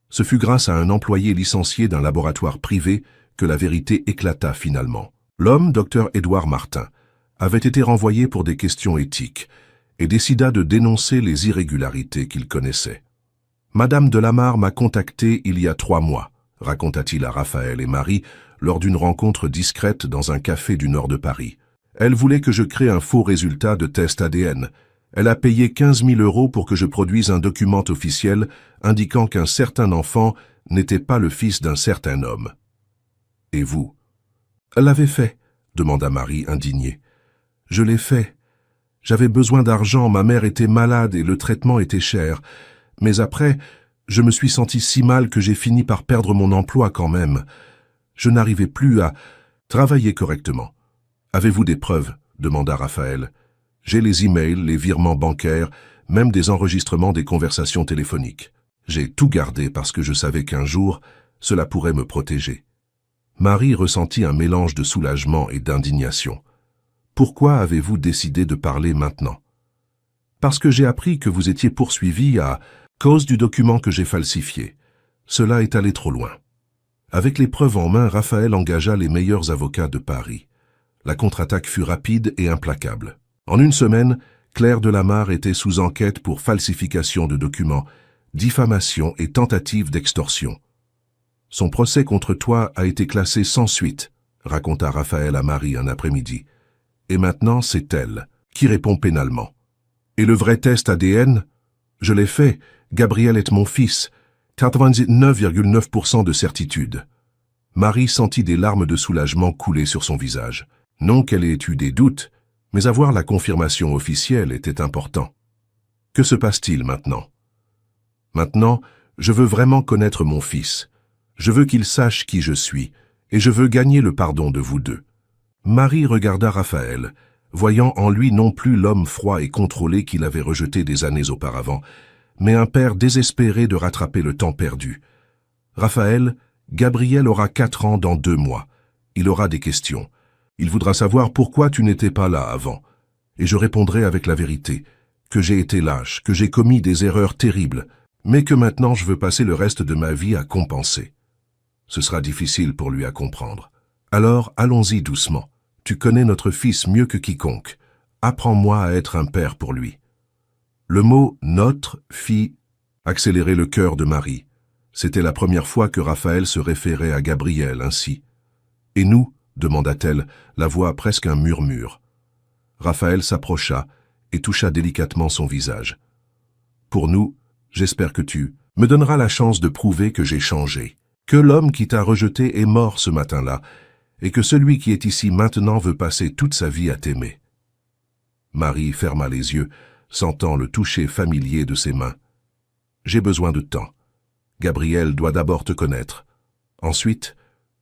Ce fut grâce à un employé licencié d'un laboratoire privé que la vérité éclata finalement. L'homme, Dr Édouard Martin, avait été renvoyé pour des questions éthiques et décida de dénoncer les irrégularités qu'il connaissait. Madame Delamarre m'a contacté il y a 3 mois, raconta-t-il à Raphaël et Marie lors d'une rencontre discrète dans un café du nord de Paris. Elle voulait que je crée un faux résultat de test ADN. Elle a payé 15 000 € pour que je produise un document officiel indiquant qu'un certain enfant n'était pas le fils d'un certain homme. Et vous? L'avez fait, demanda Marie indignée. Je l'ai fait. J'avais besoin d'argent, ma mère était malade et le traitement était cher. Mais après, je me suis senti si mal que j'ai fini par perdre mon emploi quand même. Je n'arrivais plus à travailler correctement. Avez-vous des preuves? Demanda Raphaël. J'ai les emails, les virements bancaires, même des enregistrements des conversations téléphoniques. J'ai tout gardé parce que je savais qu'un jour, cela pourrait me protéger. Marie ressentit un mélange de soulagement et d'indignation. Pourquoi avez-vous décidé de parler maintenant? Parce que j'ai appris que vous étiez poursuivi à cause du document que j'ai falsifié. Cela est allé trop loin. Avec les preuves en main, Raphaël engagea les meilleurs avocats de Paris. La contre-attaque fut rapide et implacable. En une semaine, Claire Delamarre était sous enquête pour falsification de documents, diffamation et tentative d'extorsion. Son procès contre toi a été classé sans suite, raconta Raphaël à Marie un après-midi. Et maintenant, c'est elle qui répond pénalement. Et le vrai test ADN? Je l'ai fait. Gabriel est mon fils. 99,9% de certitude. Marie sentit des larmes de soulagement couler sur son visage. Non qu'elle ait eu des doutes, mais avoir la confirmation officielle était important. Que se passe-t-il maintenant? Maintenant, je veux vraiment connaître mon fils. Je veux qu'il sache qui je suis, et je veux gagner le pardon de vous deux. Marie regarda Raphaël, voyant en lui non plus l'homme froid et contrôlé qu'il avait rejeté des années auparavant, mais un père désespéré de rattraper le temps perdu. Raphaël, Gabriel aura 4 ans dans 2 mois. Il aura des questions. Il voudra savoir pourquoi tu n'étais pas là avant. Et je répondrai avec la vérité, que j'ai été lâche, que j'ai commis des erreurs terribles, mais que maintenant je veux passer le reste de ma vie à compenser. Ce sera difficile pour lui à comprendre. Alors, allons-y doucement. Tu connais notre fils mieux que quiconque. Apprends-moi à être un père pour lui. Le mot « notre » fit accélérer le cœur de Marie. C'était la première fois que Raphaël se référait à Gabriel ainsi. « Et nous ?» demanda-t-elle, la voix presque un murmure. Raphaël s'approcha et toucha délicatement son visage. « Pour nous, j'espère que tu me donneras la chance de prouver que j'ai changé, que l'homme qui t'a rejeté est mort ce matin-là, et que celui qui est ici maintenant veut passer toute sa vie à t'aimer. » Marie ferma les yeux, sentant le toucher familier de ses mains. « J'ai besoin de temps. Gabriel doit d'abord te connaître. Ensuite,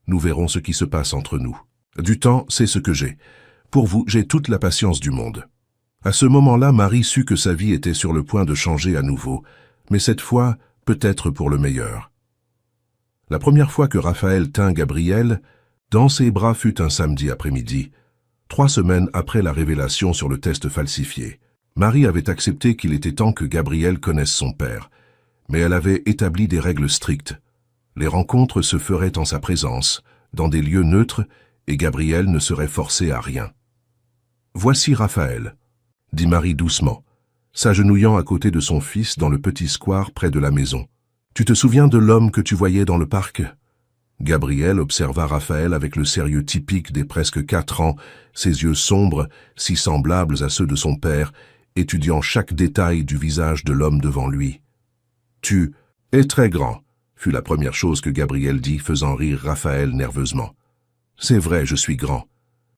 nous verrons ce qui se passe entre nous. Du temps, c'est ce que j'ai. Pour vous, j'ai toute la patience du monde. » À ce moment-là, Marie sut que sa vie était sur le point de changer à nouveau, mais cette fois, peut-être pour le meilleur. La première fois que Raphaël tint Gabriel, dans ses bras fut un samedi après-midi, 3 semaines après la révélation sur le test falsifié. Marie avait accepté qu'il était temps que Gabriel connaisse son père, mais elle avait établi des règles strictes. Les rencontres se feraient en sa présence, dans des lieux neutres, et Gabriel ne serait forcé à rien. « Voici Raphaël », dit Marie doucement, s'agenouillant à côté de son fils dans le petit square près de la maison. « Tu te souviens de l'homme que tu voyais dans le parc ?» Gabriel observa Raphaël avec le sérieux typique des presque 4 ans, ses yeux sombres, si semblables à ceux de son père, étudiant chaque détail du visage de l'homme devant lui. « Tu es très grand », fut la première chose que Gabriel dit, faisant rire Raphaël nerveusement. « C'est vrai, je suis grand.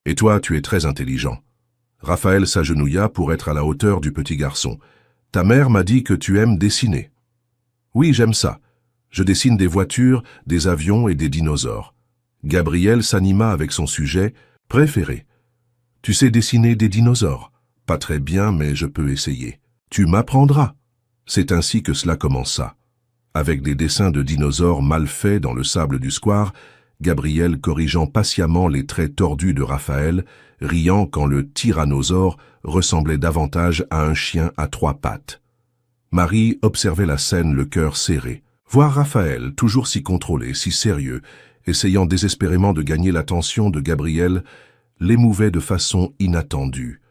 Et toi, tu es très intelligent. » Raphaël s'agenouilla pour être à la hauteur du petit garçon. « Ta mère m'a dit que tu aimes dessiner. »« Oui, j'aime ça. Je dessine des voitures, des avions et des dinosaures. » Gabriel s'anima avec son sujet préféré. « Tu sais dessiner des dinosaures? Pas très bien, mais je peux essayer. Tu m'apprendras. » C'est ainsi que cela commença. Avec des dessins de dinosaures mal faits dans le sable du square, Gabriel corrigeant patiemment les traits tordus de Raphaël, riant quand le tyrannosaure ressemblait davantage à un chien à 3 pattes. Marie observait la scène le cœur serré. Voir Raphaël, toujours si contrôlé, si sérieux, essayant désespérément de gagner l'attention de Gabriel, l'émouvait de façon inattendue.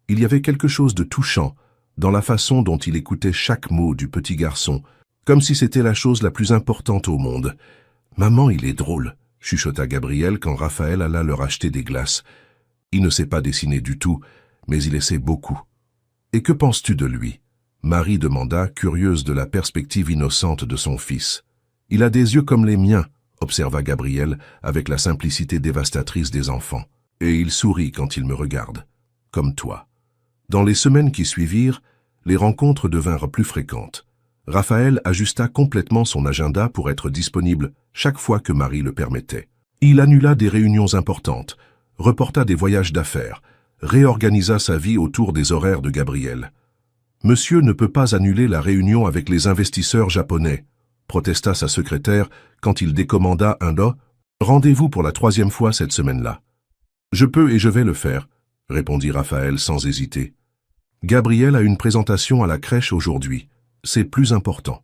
Il y avait quelque chose de touchant dans la façon dont il écoutait chaque mot du petit garçon, comme si c'était la chose la plus importante au monde. « Maman, il est drôle », chuchota Gabriel quand Raphaël alla leur acheter des glaces. Il ne sait pas dessiner du tout, mais il essaie beaucoup. « Et que penses-tu de lui ?» Marie demanda, curieuse de la perspective innocente de son fils. « Il a des yeux comme les miens », observa Gabriel avec la simplicité dévastatrice des enfants. « Et il sourit quand il me regarde, comme toi. » Dans les semaines qui suivirent, les rencontres devinrent plus fréquentes. Raphaël ajusta complètement son agenda pour être disponible chaque fois que Marie le permettait. Il annula des réunions importantes, reporta des voyages d'affaires, réorganisa sa vie autour des horaires de Gabriel. « Monsieur ne peut pas annuler la réunion avec les investisseurs japonais », protesta sa secrétaire quand il décommanda un « Rendez-vous pour la 3e fois cette semaine-là. »« Je peux et je vais le faire », répondit Raphaël sans hésiter. « Gabriel a une présentation à la crèche aujourd'hui. C'est plus important. »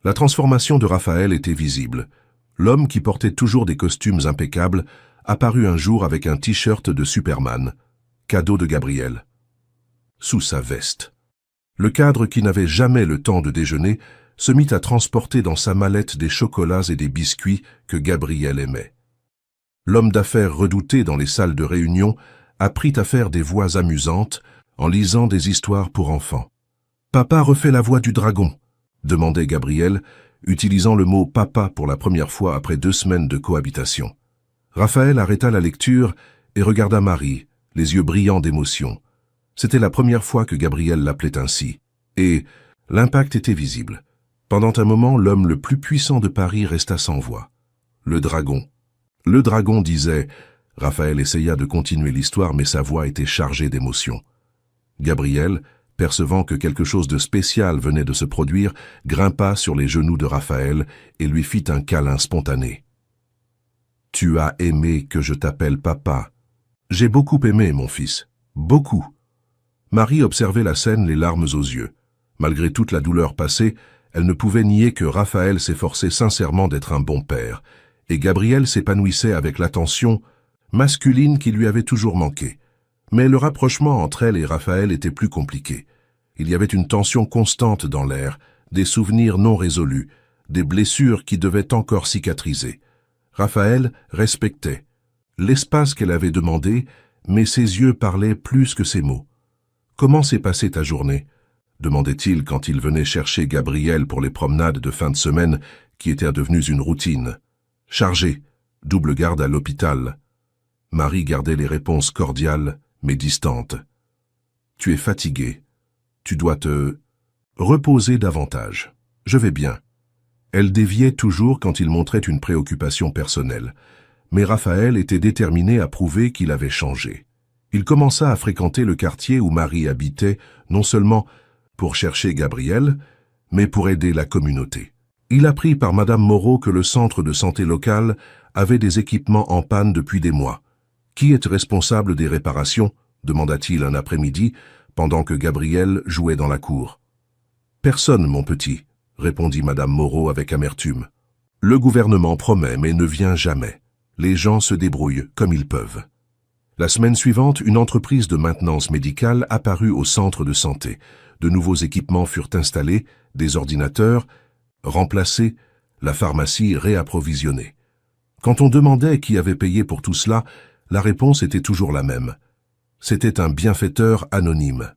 La transformation de Raphaël était visible. L'homme qui portait toujours des costumes impeccables apparut un jour avec un t-shirt de Superman, cadeau de Gabriel, sous sa veste. Le cadre qui n'avait jamais le temps de déjeuner se mit à transporter dans sa mallette des chocolats et des biscuits que Gabriel aimait. L'homme d'affaires redouté dans les salles de réunion apprit à faire des voix amusantes en lisant des histoires pour enfants. « Papa refait la voix du dragon », demandait Gabriel, utilisant le mot « papa » pour la première fois après 2 semaines de cohabitation. Raphaël arrêta la lecture et regarda Marie, les yeux brillants d'émotion. C'était la première fois que Gabriel l'appelait ainsi, et l'impact était visible. Pendant un moment, l'homme le plus puissant de Paris resta sans voix. Le dragon. Le dragon disait... Raphaël essaya de continuer l'histoire, mais sa voix était chargée d'émotion. Gabriel, percevant que quelque chose de spécial venait de se produire, grimpa sur les genoux de Raphaël et lui fit un câlin spontané. « Tu as aimé que je t'appelle papa. J'ai beaucoup aimé, mon fils. Beaucoup. » Marie observait la scène, les larmes aux yeux. Malgré toute la douleur passée, elle ne pouvait nier que Raphaël s'efforçait sincèrement d'être un bon père, et Gabriel s'épanouissait avec l'attention masculine qui lui avait toujours manqué. Mais le rapprochement entre elle et Raphaël était plus compliqué. Il y avait une tension constante dans l'air, des souvenirs non résolus, des blessures qui devaient encore cicatriser. Raphaël respectait l'espace qu'elle avait demandé, mais ses yeux parlaient plus que ses mots. « Comment s'est passée ta journée ?» demandait-il quand il venait chercher Gabriel pour les promenades de fin de semaine qui étaient devenues une routine. « Chargé, double garde à l'hôpital. » Marie gardait les réponses cordiales, mais distantes. « Tu es fatigué. Tu dois te reposer davantage. Je vais bien. » Elle déviait toujours quand il montrait une préoccupation personnelle. Mais Raphaël était déterminé à prouver qu'il avait changé. Il commença à fréquenter le quartier où Marie habitait, non seulement pour chercher Gabriel, mais pour aider la communauté. Il apprit par Madame Moreau que le centre de santé local avait des équipements en panne depuis des mois. « Qui est responsable des réparations ?» demanda-t-il un après-midi, pendant que Gabriel jouait dans la cour. « Personne, mon petit », répondit Madame Moreau avec amertume. « Le gouvernement promet mais ne vient jamais. Les gens se débrouillent comme ils peuvent. » La semaine suivante, une entreprise de maintenance médicale apparut au centre de santé. De nouveaux équipements furent installés, des ordinateurs remplacés, la pharmacie réapprovisionnée. Quand on demandait qui avait payé pour tout cela, la réponse était toujours la même. C'était un bienfaiteur anonyme.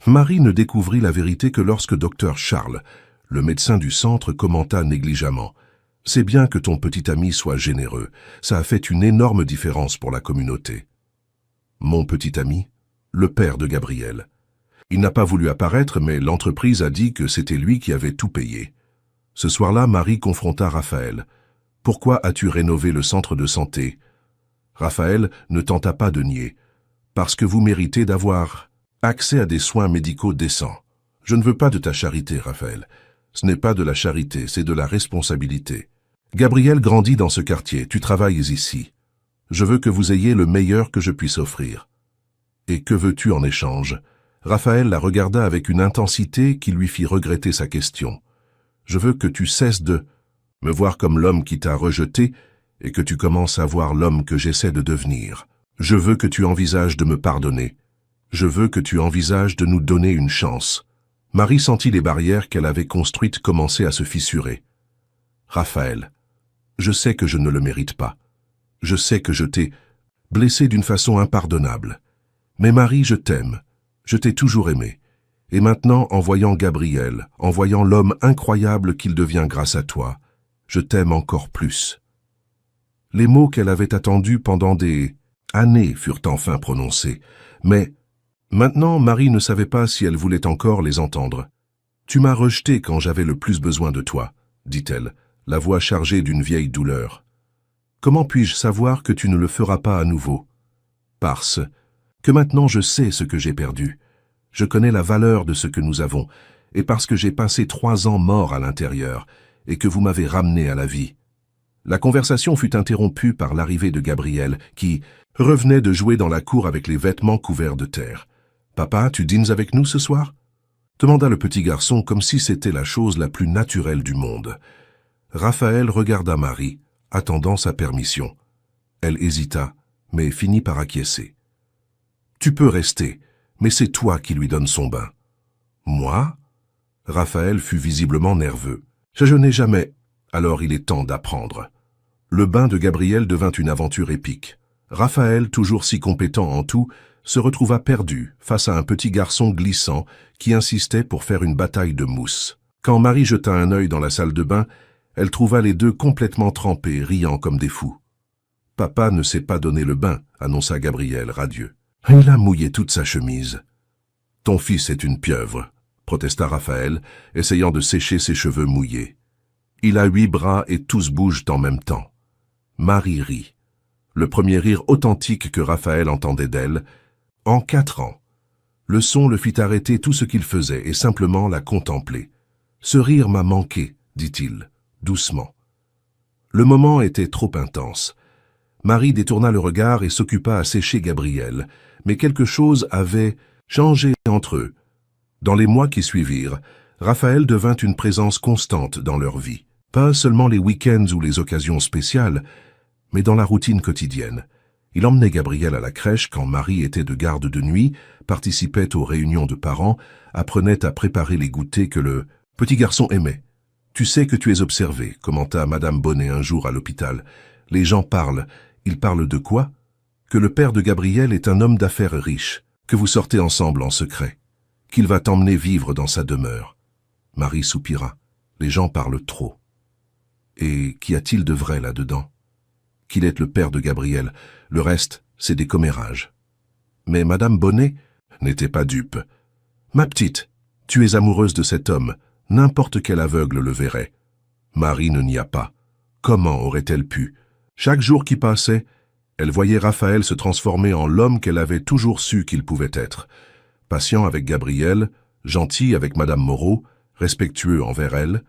Marie ne découvrit la vérité que lorsque Dr Charles, le médecin du centre, commenta négligemment. « C'est bien que ton petit ami soit généreux. Ça a fait une énorme différence pour la communauté. » Mon petit ami, le père de Gabriel. Il n'a pas voulu apparaître, mais l'entreprise a dit que c'était lui qui avait tout payé. Ce soir-là, Marie confronta Raphaël. « Pourquoi as-tu rénové le centre de santé ?» Raphaël ne tenta pas de nier. « Parce que vous méritez d'avoir accès à des soins médicaux décents. Je ne veux pas de ta charité, Raphaël. Ce n'est pas de la charité, c'est de la responsabilité. Gabriel grandit dans ce quartier, tu travailles ici. Je veux que vous ayez le meilleur que je puisse offrir. Et que veux-tu en échange ?» Raphaël la regarda avec une intensité qui lui fit regretter sa question. « Je veux que tu cesses de me voir comme l'homme qui t'a rejeté et que tu commences à voir l'homme que j'essaie de devenir. Je veux que tu envisages de me pardonner. Je veux que tu envisages de nous donner une chance. » Marie sentit les barrières qu'elle avait construites commencer à se fissurer. « Raphaël, je sais que je ne le mérite pas. Je sais que je t'ai blessé d'une façon impardonnable. Mais Marie, je t'aime. Je t'ai toujours aimé. Et maintenant, en voyant Gabriel, en voyant l'homme incroyable qu'il devient grâce à toi, je t'aime encore plus. » Les mots qu'elle avait attendus pendant des années furent enfin prononcés, mais Maintenant, Marie ne savait pas si elle voulait encore les entendre. « Tu m'as rejeté quand j'avais le plus besoin de toi, » dit-elle, la voix chargée d'une vieille douleur. « Comment puis-je savoir que tu ne le feras pas à nouveau? Parce que maintenant je sais ce que j'ai perdu. Je connais la valeur de ce que nous avons, et parce que j'ai passé 3 ans mort à l'intérieur, et que vous m'avez ramené à la vie. » La conversation fut interrompue par l'arrivée de Gabriel, qui revenait de jouer dans la cour avec les vêtements couverts de terre. « Papa, tu dînes avec nous ce soir ?» demanda le petit garçon comme si c'était la chose la plus naturelle du monde. Raphaël regarda Marie, attendant sa permission. Elle hésita, mais finit par acquiescer. « Tu peux rester, mais c'est toi qui lui donnes son bain. »« Moi ?» Raphaël fut visiblement nerveux. « Je n'ai jamais... » Alors il est temps d'apprendre. Le bain de Gabriel devint une aventure épique. Raphaël, toujours si compétent en tout, se retrouva perdu face à un petit garçon glissant qui insistait pour faire une bataille de mousse. Quand Marie jeta un œil dans la salle de bain, elle trouva les deux complètement trempés, riant comme des fous. « Papa ne sait pas donner le bain, » annonça Gabriel, radieux. « Il a mouillé toute sa chemise. »« Ton fils est une pieuvre, » protesta Raphaël, essayant de sécher ses cheveux mouillés. « Il a 8 bras et tous bougent en même temps. » Marie rit. Le premier rire authentique que Raphaël entendait d'elle, en 4 ans. Le son le fit arrêter tout ce qu'il faisait et simplement la contempler. « Ce rire m'a manqué, » dit-il, doucement. Le moment était trop intense. Marie détourna le regard et s'occupa à sécher Gabriel, mais quelque chose avait changé entre eux. Dans les mois qui suivirent, Raphaël devint une présence constante dans leur vie. Pas seulement les week-ends ou les occasions spéciales, mais dans la routine quotidienne. Il emmenait Gabriel à la crèche quand Marie était de garde de nuit, participait aux réunions de parents, apprenait à préparer les goûters que le petit garçon aimait. « Tu sais que tu es observé », commenta Madame Bonnet un jour à l'hôpital. « Les gens parlent. Ils parlent de quoi? Que le père de Gabriel est un homme d'affaires riche, que vous sortez ensemble en secret, qu'il va t'emmener vivre dans sa demeure. » Marie soupira. Les gens parlent trop. Et qu'y a-t-il de vrai là-dedans? Qu'il est le père de Gabriel. Le reste, c'est des commérages. Mais Madame Bonnet n'était pas dupe. « Ma petite, tu es amoureuse de cet homme. N'importe quel aveugle le verrait. » Marie ne nia pas. Comment aurait-elle pu? Chaque jour qui passait, elle voyait Raphaël se transformer en l'homme qu'elle avait toujours su qu'il pouvait être. Patient avec Gabriel, gentil avec Madame Moreau, respectueux envers elle,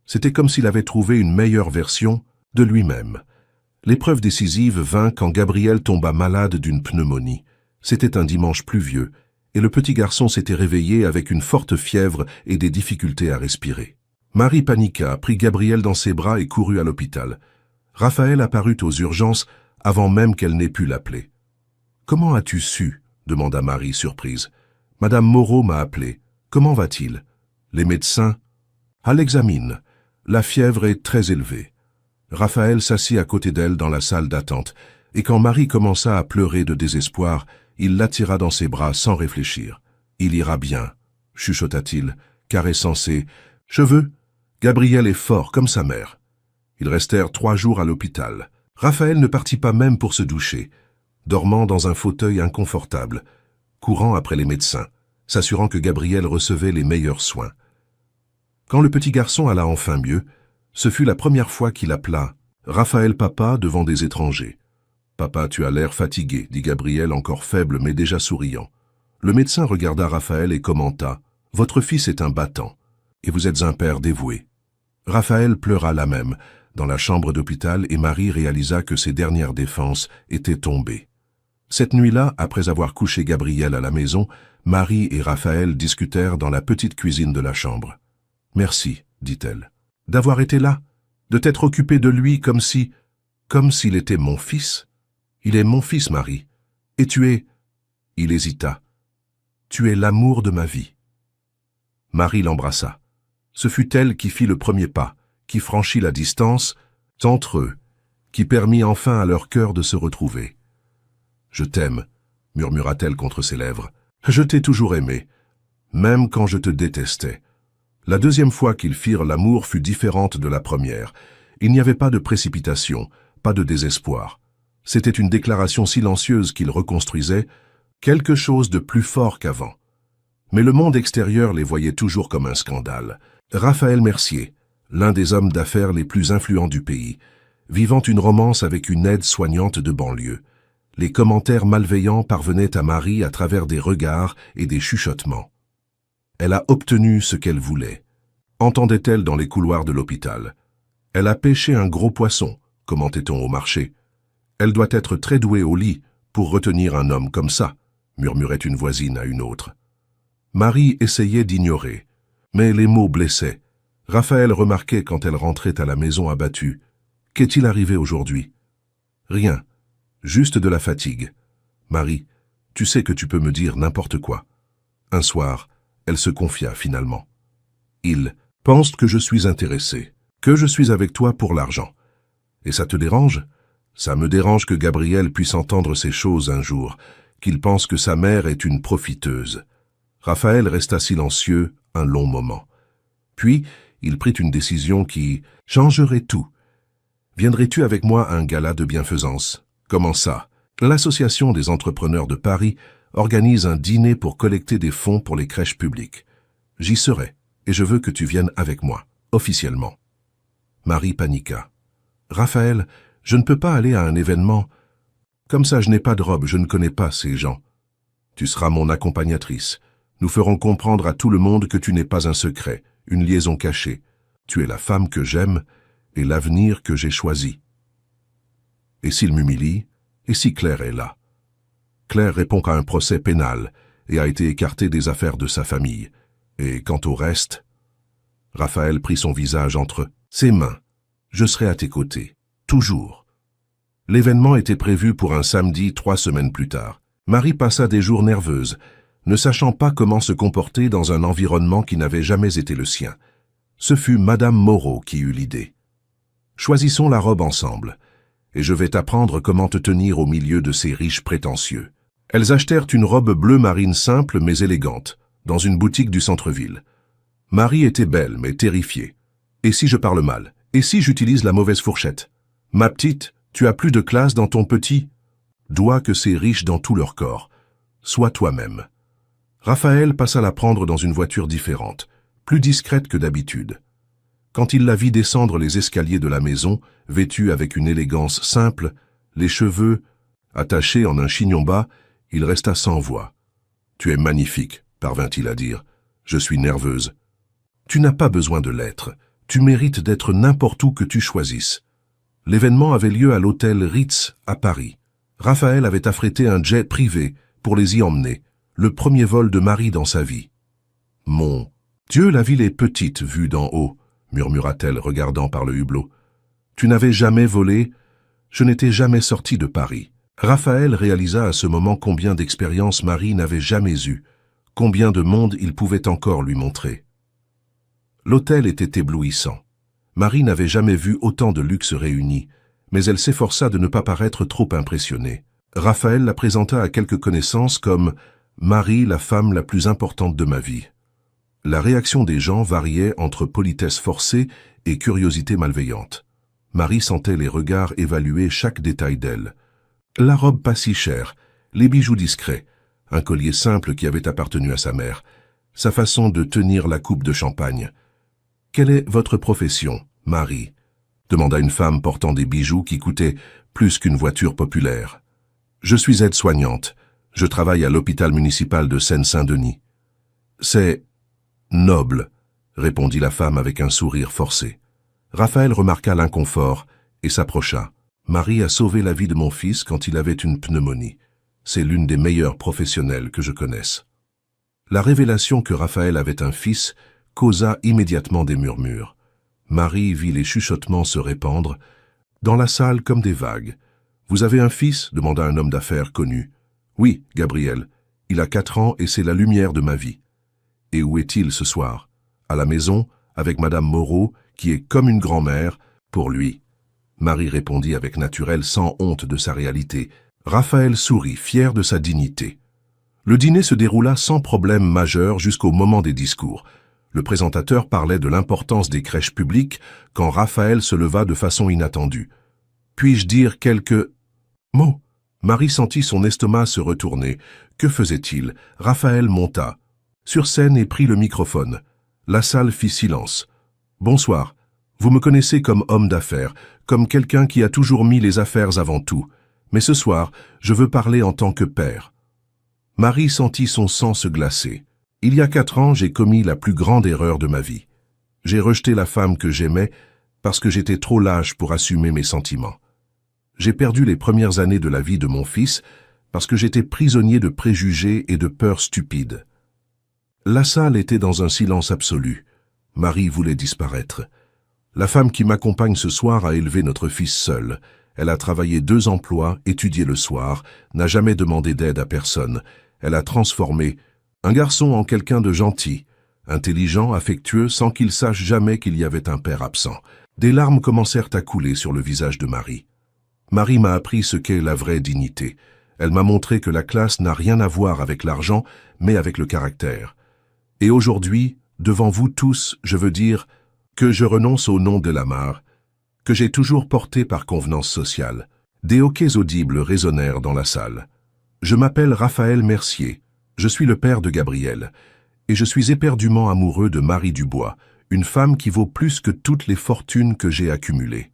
c'était comme s'il avait trouvé une meilleure version de lui-même. L'épreuve décisive vint quand Gabriel tomba malade d'une pneumonie. C'était un dimanche pluvieux, et le petit garçon s'était réveillé avec une forte fièvre et des difficultés à respirer. Marie paniqua, prit Gabriel dans ses bras et courut à l'hôpital. Raphaël apparut aux urgences avant même qu'elle n'ait pu l'appeler. « Comment as-tu su ?» demanda Marie, surprise. « Madame Moreau m'a appelé. Comment va-t-il? Les médecins ?»« À l'examine. La fièvre est très élevée. » Raphaël s'assit à côté d'elle dans la salle d'attente, et quand Marie commença à pleurer de désespoir, il l'attira dans ses bras sans réfléchir. « Il ira bien, » chuchota-t-il, caressant ses cheveux. « Gabriel est fort comme sa mère. » Ils restèrent 3 jours à l'hôpital. Raphaël ne partit pas même pour se doucher, dormant dans un fauteuil inconfortable, courant après les médecins, s'assurant que Gabriel recevait les meilleurs soins. Quand le petit garçon alla enfin mieux, ce fut la première fois qu'il appela « Raphaël papa » devant des étrangers. « Papa, tu as l'air fatigué » dit Gabriel encore faible mais déjà souriant. Le médecin regarda Raphaël et commenta « Votre fils est un battant, et vous êtes un père dévoué. » Raphaël pleura là même, dans la chambre d'hôpital, et Marie réalisa que ses dernières défenses étaient tombées. Cette nuit-là, après avoir couché Gabriel à la maison, Marie et Raphaël discutèrent dans la petite cuisine de la chambre. « Merci, dit-elle, d'avoir été là, de t'être occupée de lui comme s'il était mon fils. Il est mon fils, Marie. Et tu es... » Il hésita. « Tu es l'amour de ma vie. » Marie l'embrassa. Ce fut elle qui fit le premier pas, qui franchit la distance entre eux, qui permit enfin à leur cœur de se retrouver. « Je t'aime, » murmura-t-elle contre ses lèvres. « Je t'ai toujours aimé, même quand je te détestais. » La deuxième fois qu'ils firent l'amour fut différente de la première. Il n'y avait pas de précipitation, pas de désespoir. C'était une déclaration silencieuse qu'ils reconstruisaient, Quelque chose de plus fort qu'avant. Mais le monde extérieur les voyait toujours comme un scandale. Raphaël Mercier, l'un des hommes d'affaires les plus influents du pays, vivant une romance avec une aide-soignante de banlieue. Les commentaires malveillants parvenaient à Marie à travers des regards et des chuchotements. Elle a obtenu ce qu'elle voulait, entendait-elle dans les couloirs de l'hôpital. Elle a pêché un gros poisson, commentait-on au marché. Elle doit être très douée au lit pour retenir un homme comme ça, murmurait une voisine à une autre. Marie essayait d'ignorer, mais les mots blessaient. Raphaël remarquait quand elle rentrait à la maison abattue. Qu'est-il arrivé aujourd'hui? Rien, juste de la fatigue. Marie, tu sais que tu peux me dire n'importe quoi. Un soir, elle se confia finalement. Il pense que je suis intéressé, que je suis avec toi pour l'argent. Et ça te dérange? Ça me dérange que Gabriel puisse entendre ces choses un jour, qu'il pense que sa mère est une profiteuse. Raphaël resta silencieux un long moment. Puis, il prit une décision qui changerait tout. Viendrais-tu avec moi à un gala de bienfaisance? Comment ça? L'Association des entrepreneurs de Paris organise un dîner pour collecter des fonds pour les crèches publiques. J'y serai, et je veux que tu viennes avec moi, officiellement. Marie paniqua. Raphaël, je ne peux pas aller à un événement. Comme ça, je n'ai pas de robe, je ne connais pas ces gens. Tu seras mon accompagnatrice. Nous ferons comprendre à tout le monde que tu n'es pas un secret, une liaison cachée. Tu es la femme que j'aime et l'avenir que j'ai choisi. Et s'il m'humilie? Et si Claire est là? Claire répond qu'à un procès pénal et a été écartée des affaires de sa famille. Et quant au reste... Raphaël prit son visage entre ses mains. Je serai à tes côtés, toujours. L'événement était prévu pour un samedi 3 semaines plus tard. Marie passa des jours nerveuses, ne sachant pas comment se comporter dans un environnement qui n'avait jamais été le sien. Ce fut Madame Moreau qui eut l'idée. Choisissons la robe ensemble, et je vais t'apprendre comment te tenir au milieu de ces riches prétentieux. Elles achetèrent une robe bleu marine simple mais élégante, dans une boutique du centre-ville. Marie était belle mais terrifiée. Et si je parle mal? Et si j'utilise la mauvaise fourchette? Ma petite, tu as plus de classe dans ton petit doigt que ces riches dans tout leur corps. Sois toi-même. Raphaël passa la prendre dans une voiture différente, plus discrète que d'habitude. Quand il la vit descendre les escaliers de la maison, vêtue avec une élégance simple, les cheveux attachés en un chignon bas, il resta sans voix. « Tu es magnifique », parvint-il à dire. « Je suis nerveuse. »« Tu n'as pas besoin de l'être. Tu mérites d'être n'importe où que tu choisisses. » L'événement avait lieu à l'hôtel Ritz à Paris. Raphaël avait affrété un jet privé pour les y emmener, le premier vol de Marie dans sa vie. « Mon Dieu, la ville est petite vue d'en haut, » murmura-t-elle regardant par le hublot. « Tu n'avais jamais volé? Je n'étais jamais sorti de Paris. » Raphaël réalisa à ce moment combien d'expériences Marie n'avait jamais eues, combien de monde il pouvait encore lui montrer. L'hôtel était éblouissant. Marie n'avait jamais vu autant de luxe réuni, mais elle s'efforça de ne pas paraître trop impressionnée. Raphaël la présenta à quelques connaissances comme « Marie, la femme la plus importante de ma vie ». La réaction des gens variait entre politesse forcée et curiosité malveillante. Marie sentait les regards évaluer chaque détail d'elle. La robe pas si chère, les bijoux discrets, un collier simple qui avait appartenu à sa mère, sa façon de tenir la coupe de champagne. « Quelle est votre profession, Marie ?» demanda une femme portant des bijoux qui coûtaient plus qu'une voiture populaire. « Je suis aide-soignante. Je travaille à l'hôpital municipal de Seine-Saint-Denis. »« C'est noble, » répondit la femme avec un sourire forcé. Raphaël remarqua l'inconfort et s'approcha. « Marie a sauvé la vie de mon fils quand il avait une pneumonie. C'est l'une des meilleures professionnelles que je connaisse. » La révélation que Raphaël avait un fils causa immédiatement des murmures. Marie vit les chuchotements se répandre, dans la salle comme des vagues. « Vous avez un fils ?» demanda un homme d'affaires connu. « Oui, Gabriel. Il a 4 ans et c'est la lumière de ma vie. »« Et où est-il ce soir ?»« À la maison, avec Madame Moreau, qui est comme une grand-mère, pour lui. » Marie répondit avec naturel, sans honte de sa réalité. Raphaël sourit, fier de sa dignité. Le dîner se déroula sans problème majeur jusqu'au moment des discours. Le présentateur parlait de l'importance des crèches publiques quand Raphaël se leva de façon inattendue. « Puis-je dire quelques mots ?» Marie sentit son estomac se retourner. Que faisait-il? Raphaël monta sur scène et prit le microphone. La salle fit silence. « Bonsoir. Vous me connaissez comme homme d'affaires, comme quelqu'un qui a toujours mis les affaires avant tout. Mais ce soir, je veux parler en tant que père. » Marie sentit son sang se glacer. « Il y a 4 ans, j'ai commis la plus grande erreur de ma vie. J'ai rejeté la femme que j'aimais parce que j'étais trop lâche pour assumer mes sentiments. J'ai perdu les premières années de la vie de mon fils parce que j'étais prisonnier de préjugés et de peurs stupides. » La salle était dans un silence absolu. Marie voulait disparaître. « La femme qui m'accompagne ce soir a élevé notre fils seule. Elle a travaillé 2 emplois, étudié le soir, n'a jamais demandé d'aide à personne. Elle a transformé un garçon en quelqu'un de gentil, intelligent, affectueux, sans qu'il sache jamais qu'il y avait un père absent. » Des larmes commencèrent à couler sur le visage de Marie. Marie m'a appris ce qu'est la vraie dignité. Elle m'a montré que la classe n'a rien à voir avec l'argent, mais avec le caractère. Et aujourd'hui, devant vous tous, je veux dire que je renonce au nom de Lamar, que j'ai toujours porté par convenance sociale. Des hoquets audibles résonnèrent dans la salle. Je m'appelle Raphaël Mercier, je suis le père de Gabriel, et je suis éperdument amoureux de Marie Dubois, une femme qui vaut plus que toutes les fortunes que j'ai accumulées.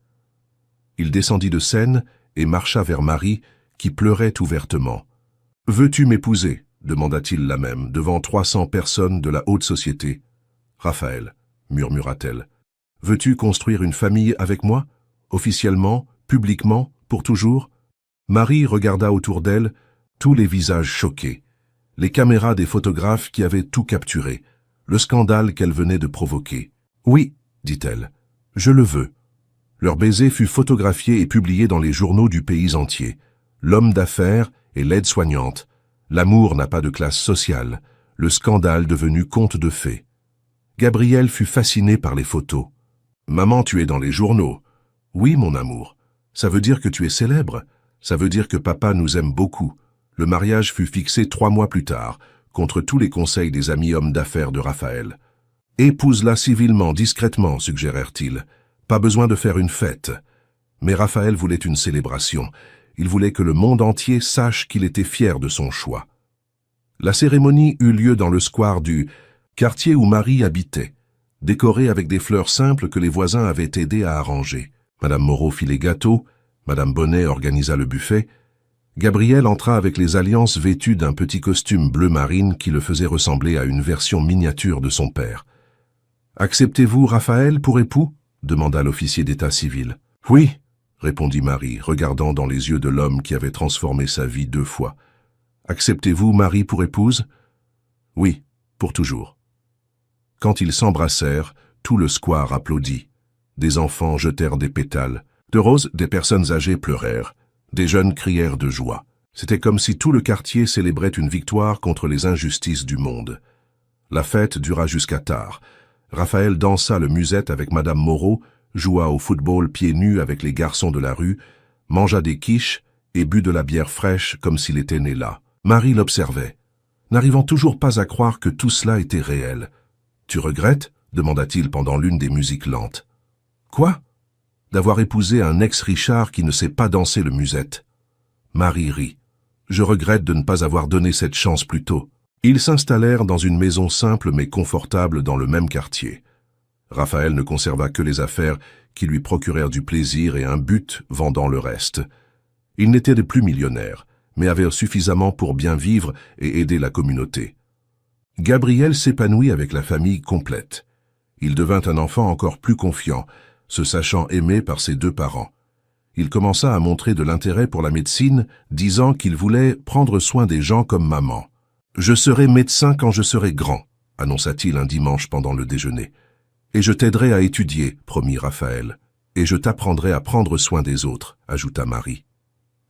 Il descendit de scène et marcha vers Marie, qui pleurait ouvertement. « Veux-tu m'épouser » demanda-t-il la même, devant 300 personnes de la haute société. « Raphaël, » murmura-t-elle, « veux-tu construire une famille avec moi, officiellement, publiquement, pour toujours ?» Marie regarda autour d'elle, tous les visages choqués, les caméras des photographes qui avaient tout capturé, le scandale qu'elle venait de provoquer. « Oui, » dit-elle, « je le veux. » Leur baiser fut photographié et publié dans les journaux du pays entier. L'homme d'affaires et l'aide-soignante. L'amour n'a pas de classe sociale. Le scandale devenu conte de fées. Gabriel fut fasciné par les photos. « Maman, tu es dans les journaux. »« Oui, mon amour. Ça veut dire que tu es célèbre. Ça veut dire que papa nous aime beaucoup. » Le mariage fut fixé 3 mois plus tard, contre tous les conseils des amis hommes d'affaires de Raphaël. « Épouse-la civilement, discrètement, suggérèrent-ils. Pas besoin de faire une fête. » Mais Raphaël voulait une célébration. Il voulait que le monde entier sache qu'il était fier de son choix. La cérémonie eut lieu dans le square du quartier où Marie habitait, décoré avec des fleurs simples que les voisins avaient aidé à arranger. Madame Moreau fit les gâteaux, Madame Bonnet organisa le buffet. Gabriel entra avec les alliances vêtues d'un petit costume bleu marine qui le faisait ressembler à une version miniature de son père. « Acceptez-vous Raphaël pour époux » demanda l'officier d'état civil. « Oui » répondit Marie, regardant dans les yeux de l'homme qui avait transformé sa vie 2 fois. « Acceptez-vous Marie pour épouse ?»« Oui, pour toujours. » Quand ils s'embrassèrent, tout le square applaudit. Des enfants jetèrent des pétales. De roses, des personnes âgées pleurèrent. Des jeunes crièrent de joie. C'était comme si tout le quartier célébrait une victoire contre les injustices du monde. La fête dura jusqu'à tard. Raphaël dansa le musette avec Madame Moreau, joua au football pieds nus avec les garçons de la rue, mangea des quiches et but de la bière fraîche comme s'il était né là. Marie l'observait, n'arrivant toujours pas à croire que tout cela était réel. « Tu regrettes » demanda-t-il pendant l'une des musiques lentes. « Quoi » ? « D'avoir épousé un ex-Richard qui ne sait pas danser le musette. » Marie rit. « Je regrette de ne pas avoir donné cette chance plus tôt. » Ils s'installèrent dans une maison simple mais confortable dans le même quartier. Raphaël ne conserva que les affaires qui lui procurèrent du plaisir et un but vendant le reste. Il n'était plus millionnaire, mais avait suffisamment pour bien vivre et aider la communauté. Gabriel s'épanouit avec la famille complète. Il devint un enfant encore plus confiant, se sachant aimé par ses 2 parents. Il commença à montrer de l'intérêt pour la médecine, disant qu'il voulait prendre soin des gens comme maman. « Je serai médecin quand je serai grand », annonça-t-il un dimanche pendant le déjeuner. « Et je t'aiderai à étudier, promit Raphaël. « Et je t'apprendrai à prendre soin des autres », ajouta Marie.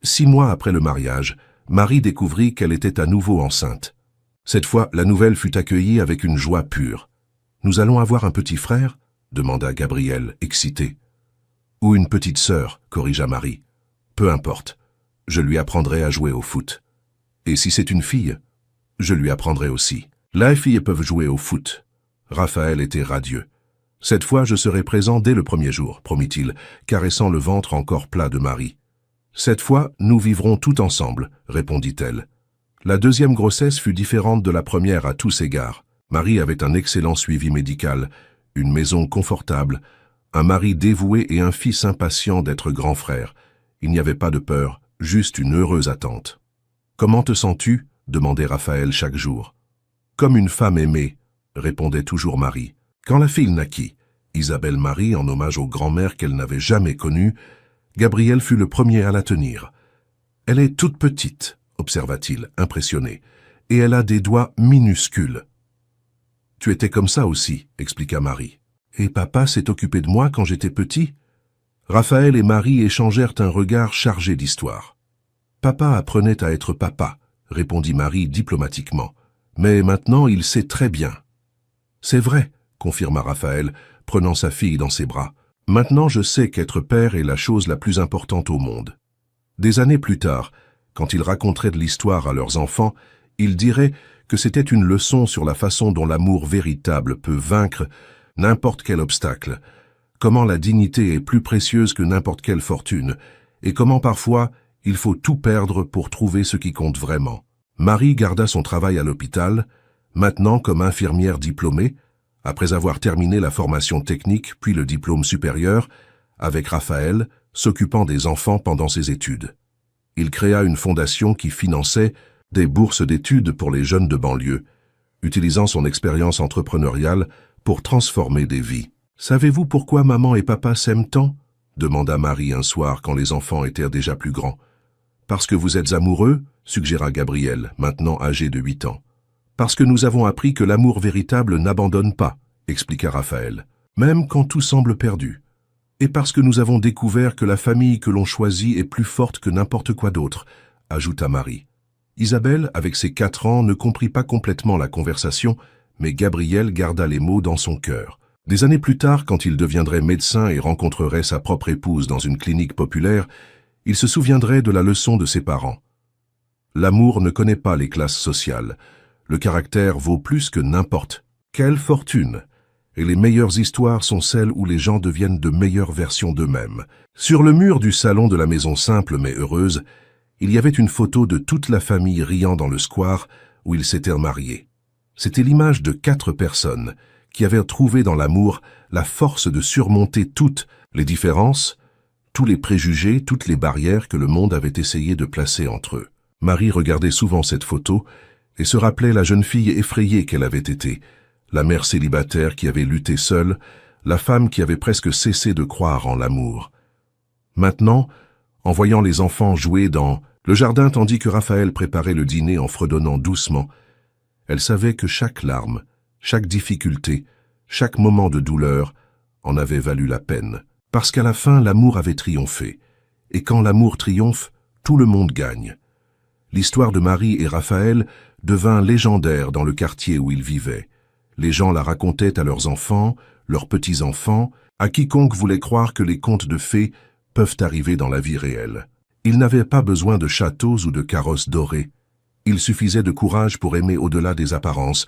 6 mois après le mariage, Marie découvrit qu'elle était à nouveau enceinte. Cette fois, la nouvelle fut accueillie avec une joie pure. « Nous allons avoir un petit frère ?» demanda Gabriel, excité. « Ou une petite sœur » corrigea Marie. « Peu importe. Je lui apprendrai à jouer au foot. Et si c'est une fille, je lui apprendrai aussi. Les filles peuvent jouer au foot. » Raphaël était radieux. « Cette fois, je serai présent dès le premier jour, promit-il, caressant le ventre encore plat de Marie. Cette fois, nous vivrons tout ensemble, répondit-elle. La deuxième grossesse fut différente de la première à tous égards. Marie avait un excellent suivi médical, une maison confortable, un mari dévoué et un fils impatient d'être grand frère. Il n'y avait pas de peur, juste une heureuse attente. « Comment te sens-tu » demandait Raphaël chaque jour. « Comme une femme aimée » répondait toujours Marie. Quand la fille naquit, Isabelle Marie, en hommage aux grands-mères qu'elle n'avait jamais connues, Gabriel fut le premier à la tenir. « Elle est toute petite » observa-t-il, impressionné, « et elle a des doigts minuscules. »« Tu étais comme ça aussi » expliqua Marie. « Et papa s'est occupé de moi quand j'étais petit ?» Raphaël et Marie échangèrent un regard chargé d'histoire. « Papa apprenait à être papa » répondit Marie diplomatiquement. « Mais maintenant il sait très bien. »« C'est vrai » confirma Raphaël, prenant sa fille dans ses bras. « Maintenant je sais qu'être père est la chose la plus importante au monde. » Des années plus tard, quand ils raconteraient de l'histoire à leurs enfants, ils diraient que c'était une leçon sur la façon dont l'amour véritable peut vaincre n'importe quel obstacle, comment la dignité est plus précieuse que n'importe quelle fortune, et comment parfois il faut tout perdre pour trouver ce qui compte vraiment. Marie garda son travail à l'hôpital, maintenant comme infirmière diplômée, après avoir terminé la formation technique puis le diplôme supérieur, avec Raphaël, s'occupant des enfants pendant ses études. Il créa une fondation qui finançait des bourses d'études pour les jeunes de banlieue, utilisant son expérience entrepreneuriale pour transformer des vies. « Savez-vous pourquoi maman et papa s'aiment tant ?» demanda Marie un soir quand les enfants étaient déjà plus grands. « Parce que vous êtes amoureux ?» suggéra Gabriel, maintenant âgé de 8 ans. « Parce que nous avons appris que l'amour véritable n'abandonne pas », expliqua Raphaël, « même quand tout semble perdu. Et parce que nous avons découvert que la famille que l'on choisit est plus forte que n'importe quoi d'autre, ajouta Marie. Isabelle, avec ses 4 ans, ne comprit pas complètement la conversation, mais Gabriel garda les mots dans son cœur. Des années plus tard, quand il deviendrait médecin et rencontrerait sa propre épouse dans une clinique populaire, il se souviendrait de la leçon de ses parents. L'amour ne connaît pas les classes sociales. Le caractère vaut plus que n'importe quelle fortune. Et les meilleures histoires sont celles où les gens deviennent de meilleures versions d'eux-mêmes. Sur le mur du salon de la maison simple mais heureuse, il y avait une photo de toute la famille riant dans le square où ils s'étaient mariés. C'était l'image de 4 personnes qui avaient trouvé dans l'amour la force de surmonter toutes les différences, tous les préjugés, toutes les barrières que le monde avait essayé de placer entre eux. Marie regardait souvent cette photo et se rappelait la jeune fille effrayée qu'elle avait été, la mère célibataire qui avait lutté seule, la femme qui avait presque cessé de croire en l'amour. Maintenant, en voyant les enfants jouer dans le jardin tandis que Raphaël préparait le dîner en fredonnant doucement, elle savait que chaque larme, chaque difficulté, chaque moment de douleur en avait valu la peine. Parce qu'à la fin, l'amour avait triomphé. Et quand l'amour triomphe, tout le monde gagne. L'histoire de Marie et Raphaël devint légendaire dans le quartier où ils vivaient. Les gens la racontaient à leurs enfants, leurs petits-enfants, à quiconque voulait croire que les contes de fées peuvent arriver dans la vie réelle. Ils n'avaient pas besoin de châteaux ou de carrosses dorés. Il suffisait de courage pour aimer au-delà des apparences,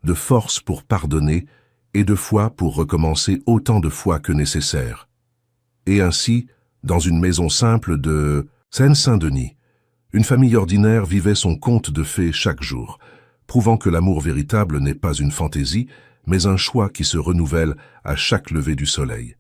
de force pour pardonner et de foi pour recommencer autant de fois que nécessaire. Et ainsi, dans une maison simple de Seine-Saint-Denis, une famille ordinaire vivait son conte de fées chaque jour, prouvant que l'amour véritable n'est pas une fantaisie, mais un choix qui se renouvelle à chaque lever du soleil.